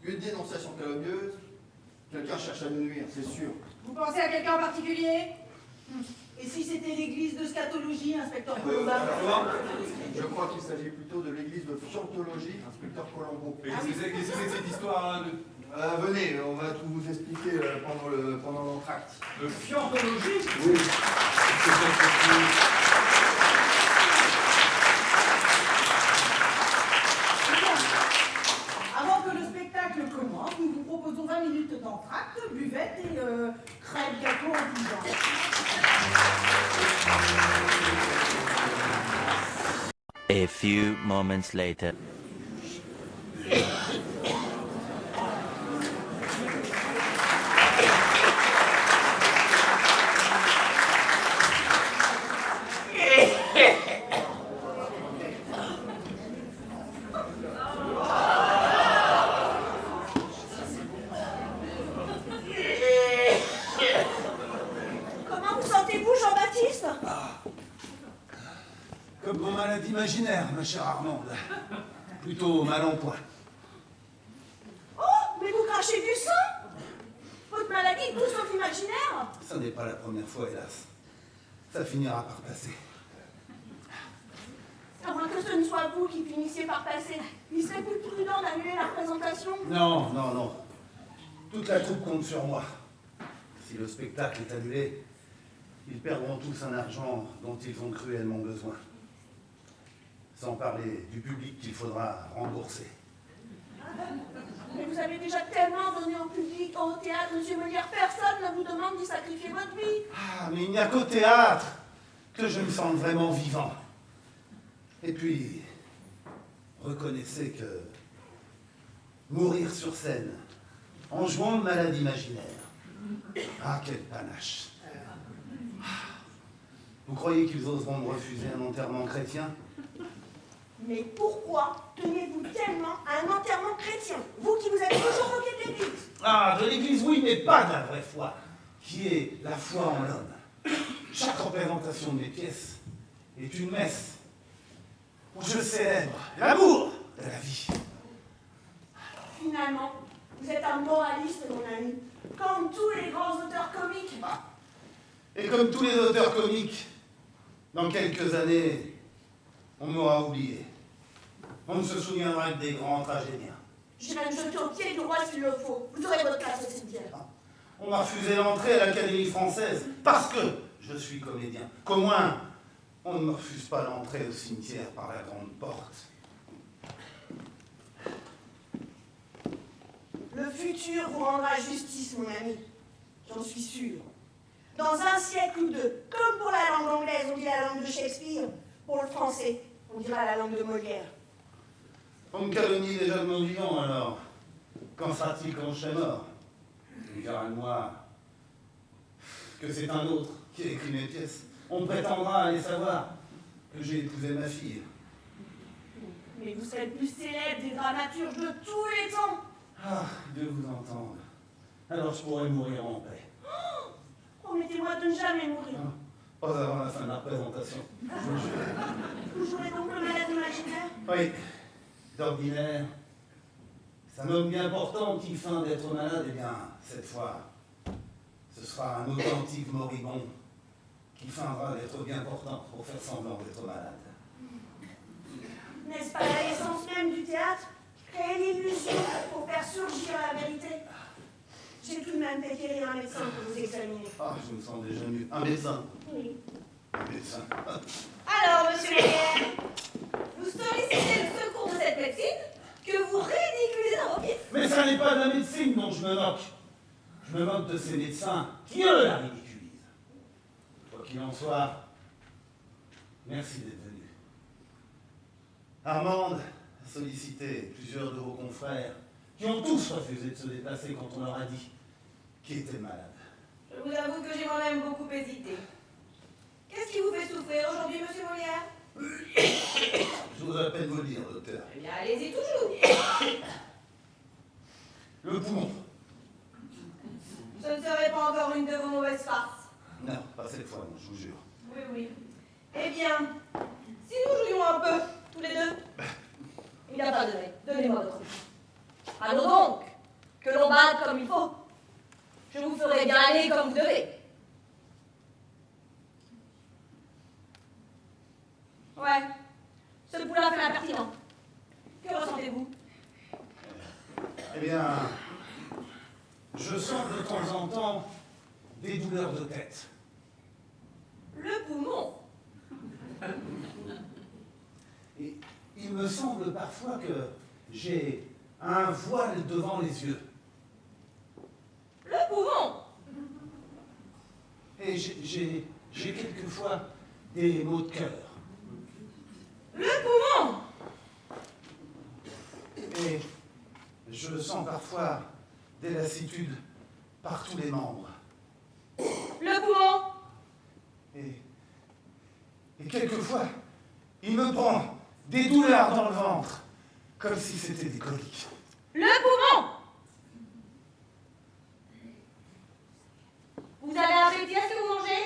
Speaker 3: une dénonciation calomnieuse, quelqu'un cherche à nous nuire, c'est sûr.
Speaker 9: Vous pensez à quelqu'un en particulier?
Speaker 1: Et si c'était l'église de scatologie, inspecteur
Speaker 3: Alors,
Speaker 1: Colomba?
Speaker 3: je crois qu'il s'agit plutôt de l'église de Fiantologie, inspecteur Colombo.
Speaker 8: Et qu'est-ce que c'est que cette histoire de
Speaker 3: Venez, on va tout vous expliquer pendant l'entracte.
Speaker 8: fiantologie?
Speaker 3: Oui.
Speaker 1: Avant que le spectacle commence, nous vous proposons 20 minutes d'entracte, buvette et crêpes, gâteaux en tout genre.
Speaker 13: A few moments later.
Speaker 10: Comment vous sentez-vous, Jean-Baptiste?
Speaker 11: Comme vos maladies imaginaires, ma chère Armande. Plutôt mal en point.
Speaker 10: Oh, mais vous crachez du sang? Votre maladie est tout sauf imaginaire?
Speaker 11: Ce n'est pas la première fois, hélas. Ça finira par passer.
Speaker 10: À moins que ce ne soit vous qui finissiez par passer. Il serait plus prudent d'annuler la représentation.
Speaker 11: Non, non, non. Toute la troupe compte sur moi. Si le spectacle est annulé, ils perdront tous un argent dont ils ont cruellement besoin. Sans parler du public qu'il faudra rembourser.
Speaker 10: Mais vous avez déjà tellement donné au public, au théâtre, monsieur Molière, personne ne vous demande d'y sacrifier votre vie.
Speaker 11: Ah, mais il n'y a qu'au théâtre que je me sens vraiment vivant. Et puis, reconnaissez que mourir sur scène, en jouant de malade imaginaire, ah, quel panache. Vous croyez qu'ils oseront me refuser un enterrement chrétien?
Speaker 10: Mais pourquoi tenez-vous tellement à un enterrement chrétien? Vous qui vous avez toujours moqué de l'église.
Speaker 11: Ah, de l'église, oui, mais pas de la vraie foi, qui est la foi en l'homme. Chaque représentation de mes pièces est une messe où je célèbre l'amour de la vie.
Speaker 10: Finalement, vous êtes un moraliste, mon ami, comme tous les grands auteurs comiques.
Speaker 11: Et comme tous les auteurs comiques, dans quelques années, on m'aura oublié. On ne se souviendra que des grands tragédiens.
Speaker 10: J'irai me jeter au pied du roi s'il le faut. Vous aurez votre place au cimetière.
Speaker 11: On m'a refusé l'entrée à l'Académie française parce que je suis comédien. Qu'au moins, on ne me refuse pas l'entrée au cimetière par la grande porte.
Speaker 10: Le futur vous rendra justice, mon ami. J'en suis sûr. Dans un siècle ou deux, comme pour la langue anglaise, on dit la langue de Shakespeare, pour le français, on dira la langue de Molière.
Speaker 11: On me calomnie déjà de mon vivant, alors. Qu'en sera-t-il quand je serai mort? On dira de moi que c'est un autre qui a écrit mes pièces. on prétendra aller savoir que j'ai épousé ma fille.
Speaker 10: Mais vous serez le plus célèbre des dramaturges de tous les temps.
Speaker 11: Ah, de vous entendre. Alors je pourrais mourir en paix.
Speaker 10: Promettez-moi de ne jamais mourir.
Speaker 11: Pas avant la fin de la représentation.
Speaker 10: Vous jouerez donc le malade imaginaire?
Speaker 11: Oui, d'ordinaire. C'est un homme bien portant qui feint d'être malade, eh bien, cette fois, ce sera un authentique moribond qui feindra d'être bien portant pour faire semblant d'être malade.
Speaker 10: N'est-ce pas la l'essence même du théâtre? Créer l'illusion pour faire surgir la vérité. J'ai tout de même fait quérir un médecin pour vous examiner.
Speaker 11: Ah, je me sens déjà mieux. Un médecin.
Speaker 10: Oui.
Speaker 11: Un médecin.
Speaker 12: Alors, monsieur Molière, vous sollicitez le secours de cette médecine que vous ridiculisez dans vos pièces.
Speaker 11: Mais ça n'est pas de la médecine dont je me moque. Je me moque de ces médecins qui, eux, la ridiculisent. Quoi qu'il en soit, merci d'être venu. Armande a sollicité plusieurs de vos confrères qui ont tous refusé de se déplacer quand on leur a dit qui était malade.
Speaker 12: Je vous avoue que j'ai moi-même beaucoup hésité. Qu'est-ce qui vous fait souffrir aujourd'hui, monsieur Molière?
Speaker 11: Je vous à peine vous le dire, docteur.
Speaker 12: Eh bien, allez-y toujours.
Speaker 11: Le poumon.
Speaker 12: Ce ne serait pas encore une de vos mauvaises farces.
Speaker 11: Non, pas cette fois, non, je vous jure.
Speaker 12: Oui, oui. Eh bien, si nous jouions un peu, tous les deux. Il n'y a pas de vrai. Donnez-moi votre main. Allons donc, que l'on batte comme il faut. Je vous ferai bien aller comme vous devez. Ouais, ce poulain fait l'impertinent. Que ressentez-vous?
Speaker 11: Eh bien, je sens de temps en temps des douleurs de tête.
Speaker 12: Le poumon.
Speaker 11: Et il me semble parfois que j'ai un voile devant les yeux.
Speaker 12: Le poumon.
Speaker 11: Et j'ai quelquefois des maux de cœur.
Speaker 12: Le poumon.
Speaker 11: Et je sens parfois des lassitudes par tous les membres.
Speaker 12: Le poumon.
Speaker 11: Et quelquefois, il me prend des douleurs dans le ventre, comme si c'était des coliques.
Speaker 12: Le poumon. Vous avez appétit à ce que vous mangez?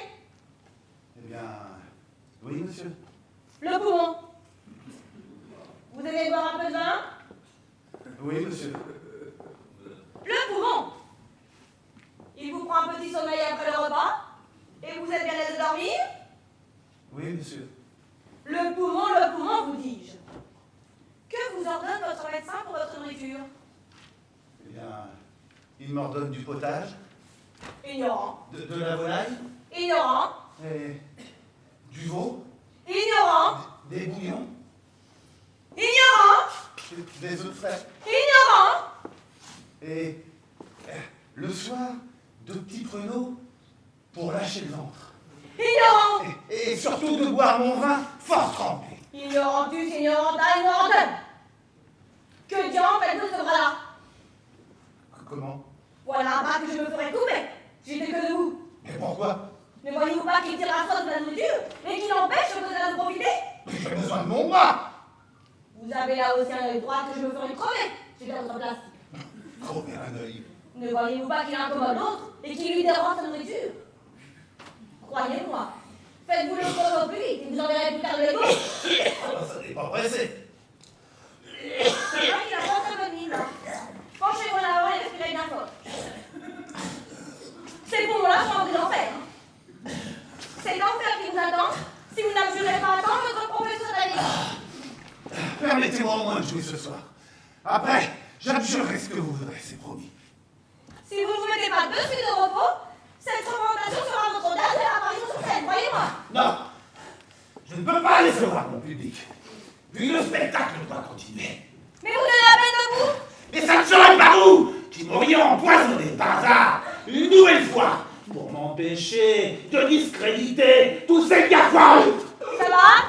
Speaker 11: Eh bien, oui, monsieur.
Speaker 12: Le poumon. Vous allez boire un peu de vin?
Speaker 11: Oui, monsieur.
Speaker 12: Le poumon. Il vous prend un petit sommeil après le repas? Et vous êtes bien aise de dormir?
Speaker 11: Oui, monsieur.
Speaker 12: Le poumon, vous dis-je. Que vous ordonne votre médecin pour votre nourriture?
Speaker 11: Eh bien, il m'ordonne du potage.
Speaker 12: Ignorant.
Speaker 11: De la volaille.
Speaker 12: Ignorant.
Speaker 11: Et du veau.
Speaker 12: Ignorant.
Speaker 11: Des bouillons.
Speaker 12: Ignorant.
Speaker 11: Des œufs frais.
Speaker 12: Ignorant.
Speaker 11: Et le soir, de petits pruneaux pour lâcher le ventre.
Speaker 12: Ignorant.
Speaker 11: Et surtout de boire mon vin fort trempé.
Speaker 12: Ignorantus, ignoranta, ignorantum. Que diable faites-vous de ce bras-là?
Speaker 11: Comment?
Speaker 12: Voilà un bras que je me ferais couper si j'étais que de vous.
Speaker 11: Mais pourquoi?
Speaker 12: Ne voyez-vous pas qu'il tire la sauce de la nourriture et qu'il empêche que vous allez en profiter?
Speaker 11: J'ai besoin de mon bras.
Speaker 12: Vous avez là aussi un œil droit que je me ferais crever si j'étais à votre place.
Speaker 11: Crever un œil.
Speaker 12: Ne voyez-vous pas qu'il incommode l'autre et qu'il lui dérange sa nourriture? Croyez-moi, faites-vous le projet au plus vite et vous enverrez plus tard de l'égo.
Speaker 11: Ah, ça n'est pas pressé.
Speaker 12: C'est vrai qu'il a pas très bonne mine, là. Penchez-vous en avant et respirez bien fort. Ces poumons-là sont en train d'en faire. C'est l'enfer qui vous attend si vous n'abjurez pas à temps votre profession satanique.
Speaker 11: Permettez-moi au moins de jouer ce soir. Après, j'abjurerai ce que vous voudrez, c'est promis.
Speaker 12: Si vous ne vous mettez pas 2 suites de repos, cette représentation sera votre dernière apparition sur scène, voyez-moi.
Speaker 11: Non, je ne peux pas décevoir mon public. Puis le spectacle doit continuer.
Speaker 12: Mais vous donnez à peine debout.
Speaker 11: Et ça ne serait pas vous qui m'auriez empoisonné par hasard, une nouvelle fois, pour m'empêcher de discréditer tous ces gaffeurs.
Speaker 12: Ça va?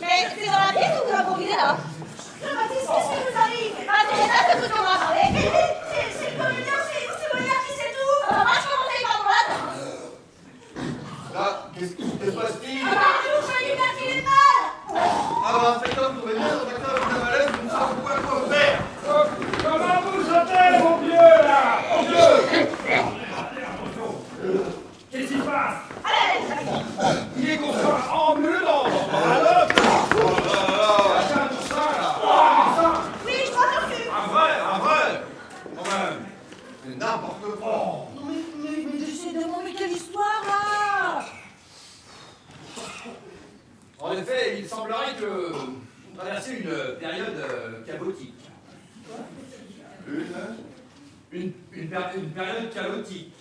Speaker 12: Mais c'est dans la pièce ou vous improvisez là?
Speaker 10: Jean-Baptiste, qu'est-ce qui vous arrive?
Speaker 12: Attendez, là, c'est tout ce qu'on va parler.
Speaker 10: C'est le comédien, c'est M. Molière qui sait tout.
Speaker 12: Ça va pas commencer par moi là.
Speaker 3: Qu'est-ce qui se passe-t-il?
Speaker 12: Ah bah, vous voyez bien qu'il est mal!
Speaker 3: Ah bah, c'est comme vous bien, d'accord, vous avez l'aise, vous ne savez pas quoi faire.
Speaker 8: Comment vous sautez, mon vieux, là? Mon vieux! Qu'est-ce qui se passe?
Speaker 12: Allez!
Speaker 8: Il est qu'on soit en bleu dans la Tiens, tout ça, là.
Speaker 12: Oui, je crois que je suis.
Speaker 8: Un vrai. Quand même.
Speaker 3: C'est n'importe quoi.
Speaker 4: Non mais décidément, mais quelle histoire là?
Speaker 8: En effet, il semblerait que vous traversiez une période chaotique. Une période chaotique.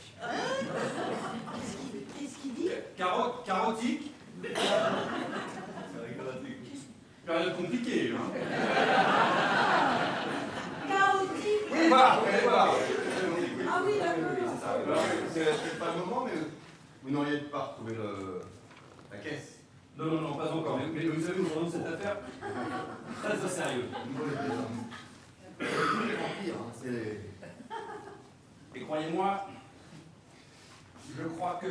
Speaker 4: Qu'est-ce qu'il dit?
Speaker 8: Carotique. Période compliquée, hein.
Speaker 4: Chaotique?
Speaker 8: Oui, voilà.
Speaker 4: Ah oui, d'accord.
Speaker 3: C'est pas le moment, mais vous n'auriez pas retrouvé la caisse.
Speaker 8: Non, pas encore. Mais vous savez, nous prenons cette affaire très au sérieux.
Speaker 3: C'est pire, hein, c'est...
Speaker 8: Et croyez-moi, je crois que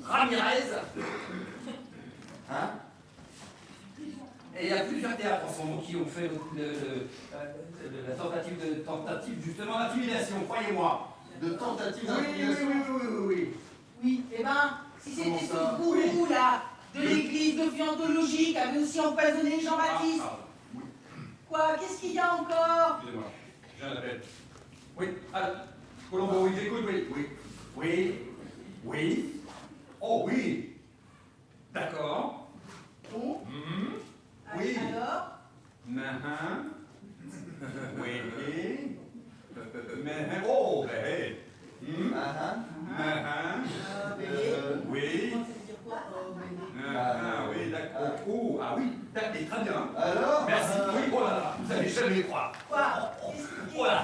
Speaker 8: Ramirez, hein, et il y a plusieurs théâtres en ce moment qui ont fait la tentative justement d'intimidation, croyez-moi.
Speaker 3: De tentative
Speaker 8: Oui.
Speaker 4: Oui, eh ben, si c'était
Speaker 3: Comment ça?
Speaker 4: ce gourou là, de l'église de Fiantologie qui avait aussi empoisonné Jean-Baptiste. Quoi? Qu'est-ce qu'il y a encore?
Speaker 8: Excusez-moi, j'ai un appel. Oui, alors, Colombo, oui, j'écoute, oui. Oh oui. D'accord.
Speaker 4: Bon.
Speaker 8: Oui.
Speaker 4: Alors?
Speaker 8: Oui. Oh, oui. Oui, d'accord. Oh, ah oui, d'accord, très bien.
Speaker 3: Alors?
Speaker 8: Merci. Oui, oh là là, vous allez jamais y croire.
Speaker 4: Quoi?
Speaker 8: Oh là,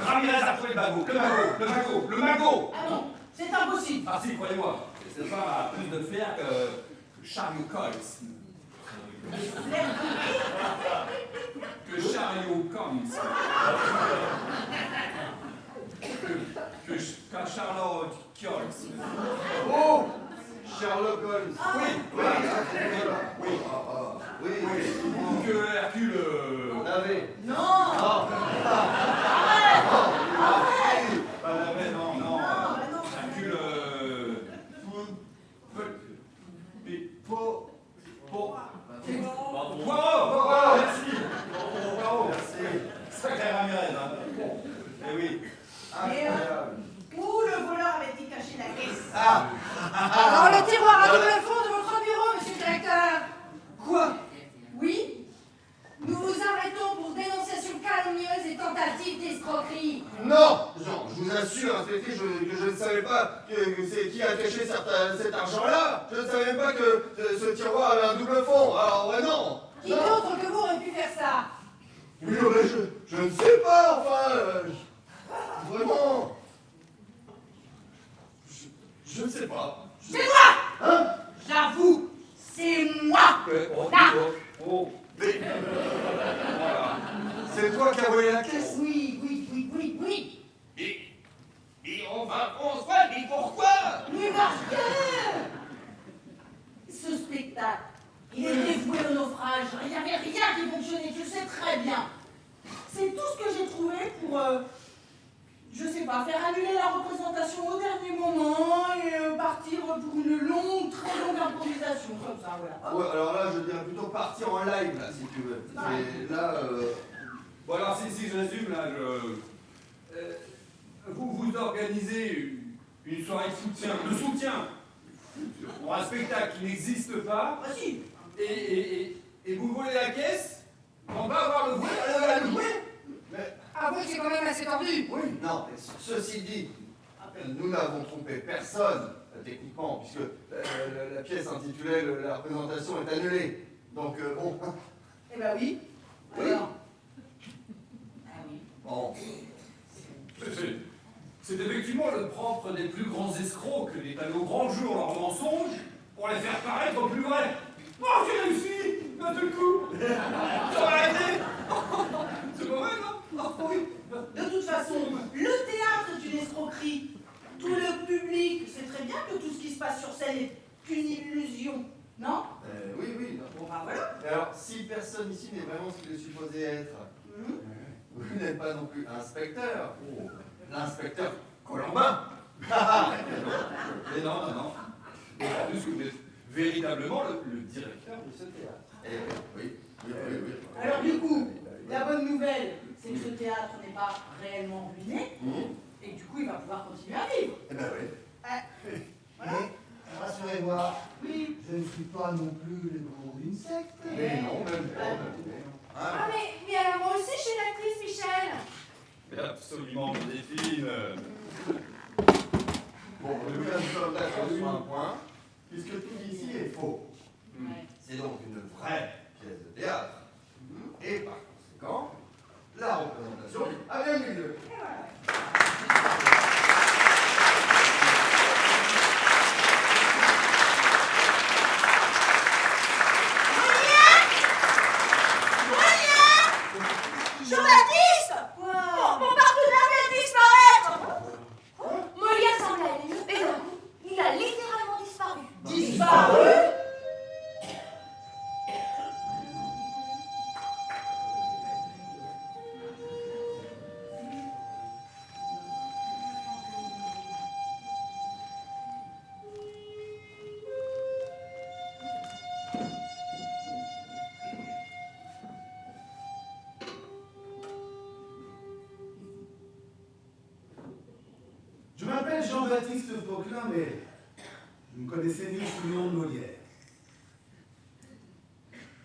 Speaker 8: Ramirez a trouvé le magot.
Speaker 4: Ah non, c'est impossible.
Speaker 8: Ah si, croyez-moi, cette femme a plus de flair que Chariot Coles. Que Chariot Coles. Que Charlotte Coles.
Speaker 3: Oh! Sherlock Holmes.
Speaker 4: Ah.
Speaker 3: Oui.
Speaker 8: Que Hercule...
Speaker 3: Navet.
Speaker 4: Non.
Speaker 8: Pas Navet, non. Hercule... Poirot. Merci. Sacré Ramirez, hein. Eh oui.
Speaker 3: Incroyable.
Speaker 4: Où le voleur avait-il caché la caisse?
Speaker 9: Dans le tiroir à double fond de votre bureau, monsieur le directeur.
Speaker 4: Quoi?
Speaker 9: Oui. Nous vous arrêtons pour dénonciation calomnieuse et tentative d'escroquerie.
Speaker 3: Non, je vous assure, inspectrice, que je ne savais pas que c'est qui a caché cet argent-là. Je ne savais même pas que ce tiroir avait un double fond. Alors, ouais, non.
Speaker 9: Qui d'autre que vous aurait pu faire ça?
Speaker 3: Oui, mais je ne sais pas, enfin. Vraiment. Je ne sais pas.
Speaker 4: C'est moi! J'avoue, c'est moi! Là!
Speaker 3: Mais... C'est toi qui as volé la caisse?
Speaker 4: Oui.
Speaker 3: Et enfin, François, mais pourquoi?
Speaker 4: Mais parce que ce spectacle, il était voué au naufrage. Il n'y avait rien qui fonctionnait, tu le sais très bien. C'est tout ce que j'ai trouvé pour, je sais pas, faire annuler la représentation au dernier moment et partir pour une très longue improvisation, comme ça, voilà.
Speaker 3: Ouais, alors là, je dirais plutôt partir en live, là, si tu veux. Et là,
Speaker 8: Bon alors si je résume là, vous organisez une soirée de soutien pour un spectacle qui n'existe pas,
Speaker 4: Ah si.
Speaker 8: et vous volez la caisse, on va avoir le jouet.
Speaker 3: mais,
Speaker 9: Ah oui, c'est quand même assez tordu.
Speaker 3: oui, non, mais ceci dit, nous n'avons trompé personne, techniquement, puisque la pièce intitulée La représentation est annulée. Donc, bon.
Speaker 4: Eh ben oui.
Speaker 3: Oui.
Speaker 4: Alors. Ah oui.
Speaker 3: Bon.
Speaker 8: C'est effectivement le propre des plus grands escrocs que d'étaler au grand jour leurs mensonges pour les faire paraître plus vrais. Oh, j'ai réussi d'un seul coup. Ça va arrêter. C'est pas vrai, non?
Speaker 4: De toute façon, le théâtre est une escroquerie.
Speaker 3: ici n'est vraiment ce qu'il est supposé être. Vous n'êtes pas non plus inspecteur. Oh, l'inspecteur Colombin.
Speaker 8: Mais non, non, non. Et en plus, vous êtes véritablement le directeur de ce théâtre.
Speaker 3: Eh oui, oui, oui, oui.
Speaker 1: Alors du coup, la bonne nouvelle, c'est que ce théâtre n'est pas réellement ruiné, et du coup, il va pouvoir continuer à vivre.
Speaker 3: Eh ben oui.
Speaker 1: Voilà.
Speaker 11: Mais, rassurez-vous,
Speaker 1: Oui.
Speaker 11: je ne suis pas non plus le gros d'une secte.
Speaker 3: Mais non, même pas.
Speaker 9: Ah, mais alors moi aussi, je suis une actrice, Michel.
Speaker 8: Mais absolument, Joséphine.
Speaker 3: Bon, nous sommes d'accord sur un point, puisque tout ici est faux. C'est donc une vraie pièce de théâtre. Et par conséquent, la représentation a bien eu lieu.
Speaker 12: Jean-Baptiste! Mon partenaire vient de disparaître! Molière semble aller mieux, et d'un coup, il a littéralement disparu.
Speaker 1: Disparu?
Speaker 11: Je m'appelle Jean-Baptiste Poquelin, mais vous me connaissez mieux sous le nom de Molière.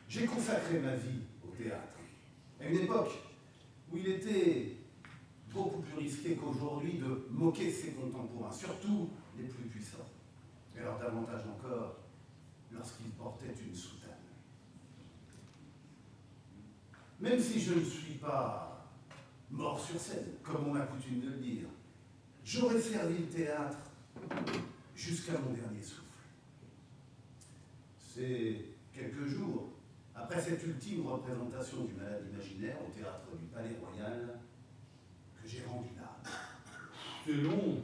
Speaker 11: J'ai consacré ma vie au théâtre, à une époque où il était beaucoup plus risqué qu'aujourd'hui de moquer ses contemporains, surtout les plus puissants, et alors davantage encore lorsqu'ils portaient une soutane. Même si je ne suis pas mort sur scène, comme on a coutume de le dire, j'aurais servi le théâtre jusqu'à mon dernier souffle. C'est quelques jours après cette ultime représentation du Malade imaginaire au théâtre du Palais Royal que j'ai rendu l'âme. C'est long.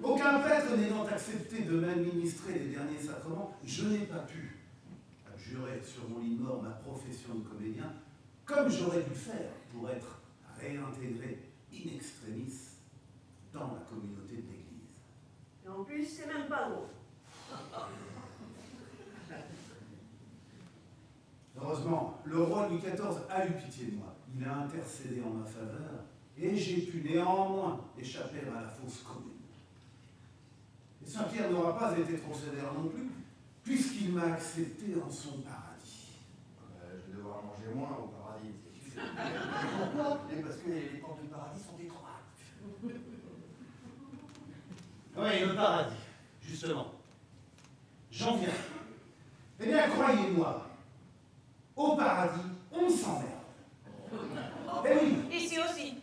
Speaker 11: Aucun prêtre n'ayant accepté de m'administrer les derniers sacrements, je n'ai pas pu abjurer sur mon lit de mort ma profession de comédien, comme j'aurais dû faire pour être réintégré in extremis dans la communauté de l'Église.
Speaker 10: Et en plus, c'est même pas drôle.
Speaker 11: Heureusement, le roi Louis XIV a eu pitié de moi. Il a intercédé en ma faveur et j'ai pu néanmoins échapper à la fosse commune. Et Saint-Pierre n'aura pas été trop sévère non plus, puisqu'il m'a accepté en son paradis.
Speaker 3: Je vais devoir manger moins au paradis. Pourquoi? Et parce que les portes du paradis sont étroites.
Speaker 11: Oui, le paradis, justement. J'en viens. Eh bien, croyez-moi, au paradis, on s'emmerde. Eh oui.
Speaker 12: Ici aussi.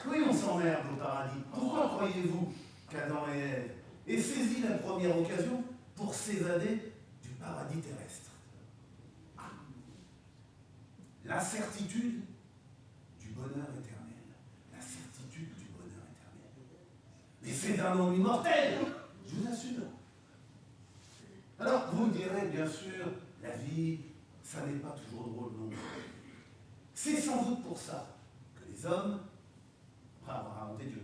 Speaker 11: Oui, on s'emmerde au paradis. Pourquoi croyez-vous qu'Adam et Ève aient saisi la première occasion pour s'évader du paradis terrestre? La certitude du bonheur éternel. La certitude du bonheur éternel. Mais c'est un nom immortel, je vous assure. Alors, vous me direz, bien sûr, la vie, ça n'est pas toujours drôle non plus. C'est sans doute pour ça que les hommes, après avoir inventé Dieu,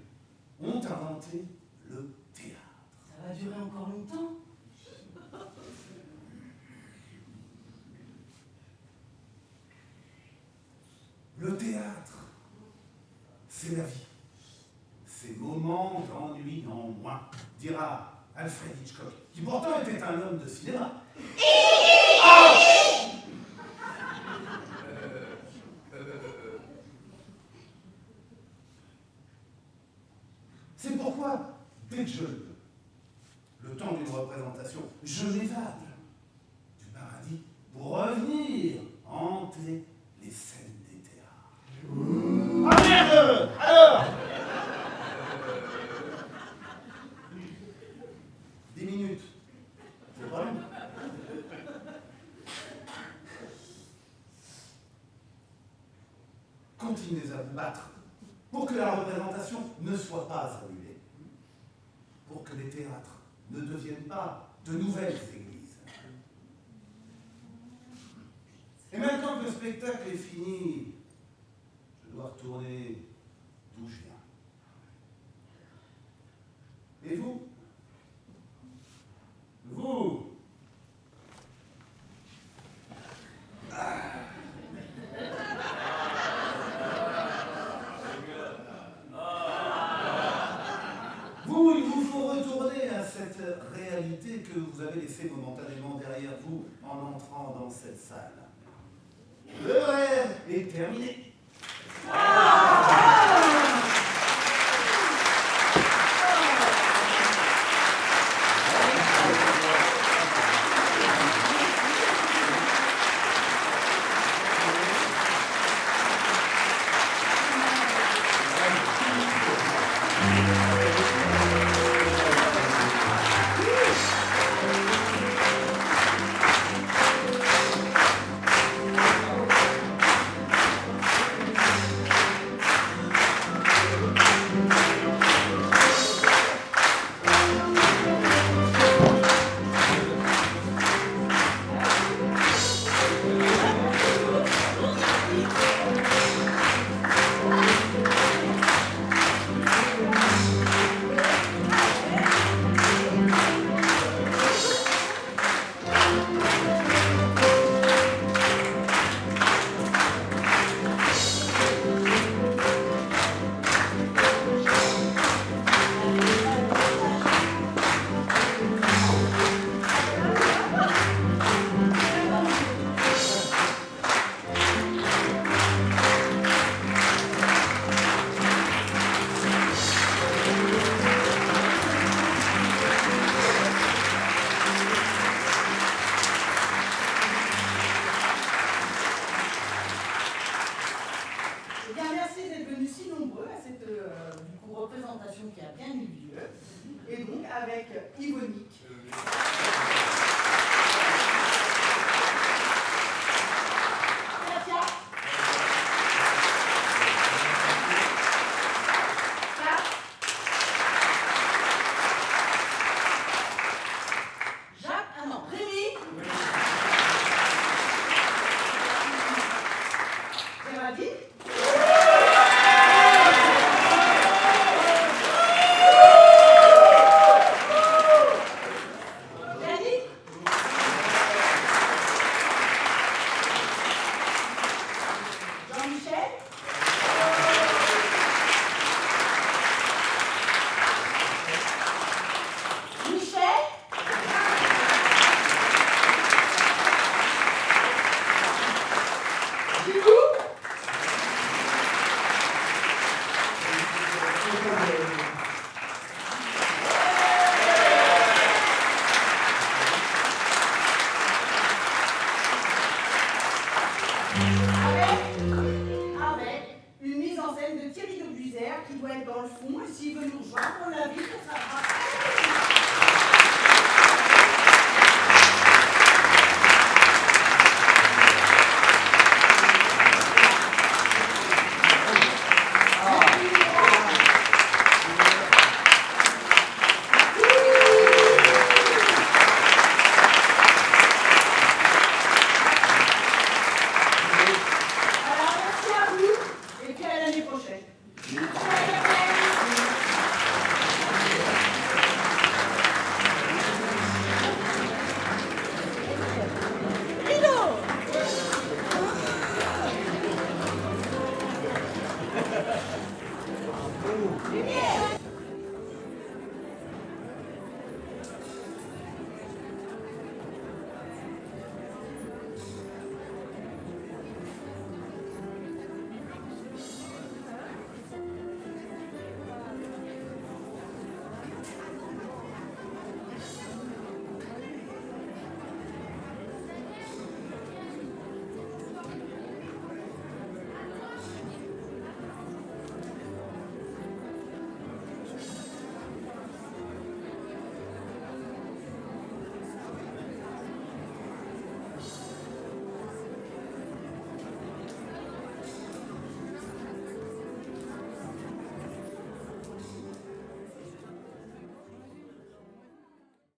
Speaker 11: ont inventé le théâtre.
Speaker 1: Ça va durer encore longtemps?
Speaker 11: Le théâtre, c'est la vie. Ces moments d'ennui en moins, dira Alfred Hitchcock, qui pourtant était un homme de cinéma. C'est pourquoi, dès que je le peux, le temps d'une représentation, je m'évade du paradis pour revenir hanter les scènes des théâtres. Ah merde! Alors 10 minutes. C'est pas long. continuez à vous battre pour que la représentation ne soit pas annulée, pour que les théâtres ne deviennent pas de nouvelles églises. Et maintenant que le spectacle est fini, je dois retourner d'où je viens. Et vous? Vous? Vous, il vous faut retourner à cette réalité que vous avez laissée momentanément derrière vous en entrant dans cette salle. Le rêve est terminé.
Speaker 1: Eh bien, merci d'être venus si nombreux à cette représentation qui a bien eu lieu. Et donc, avec Yvonique.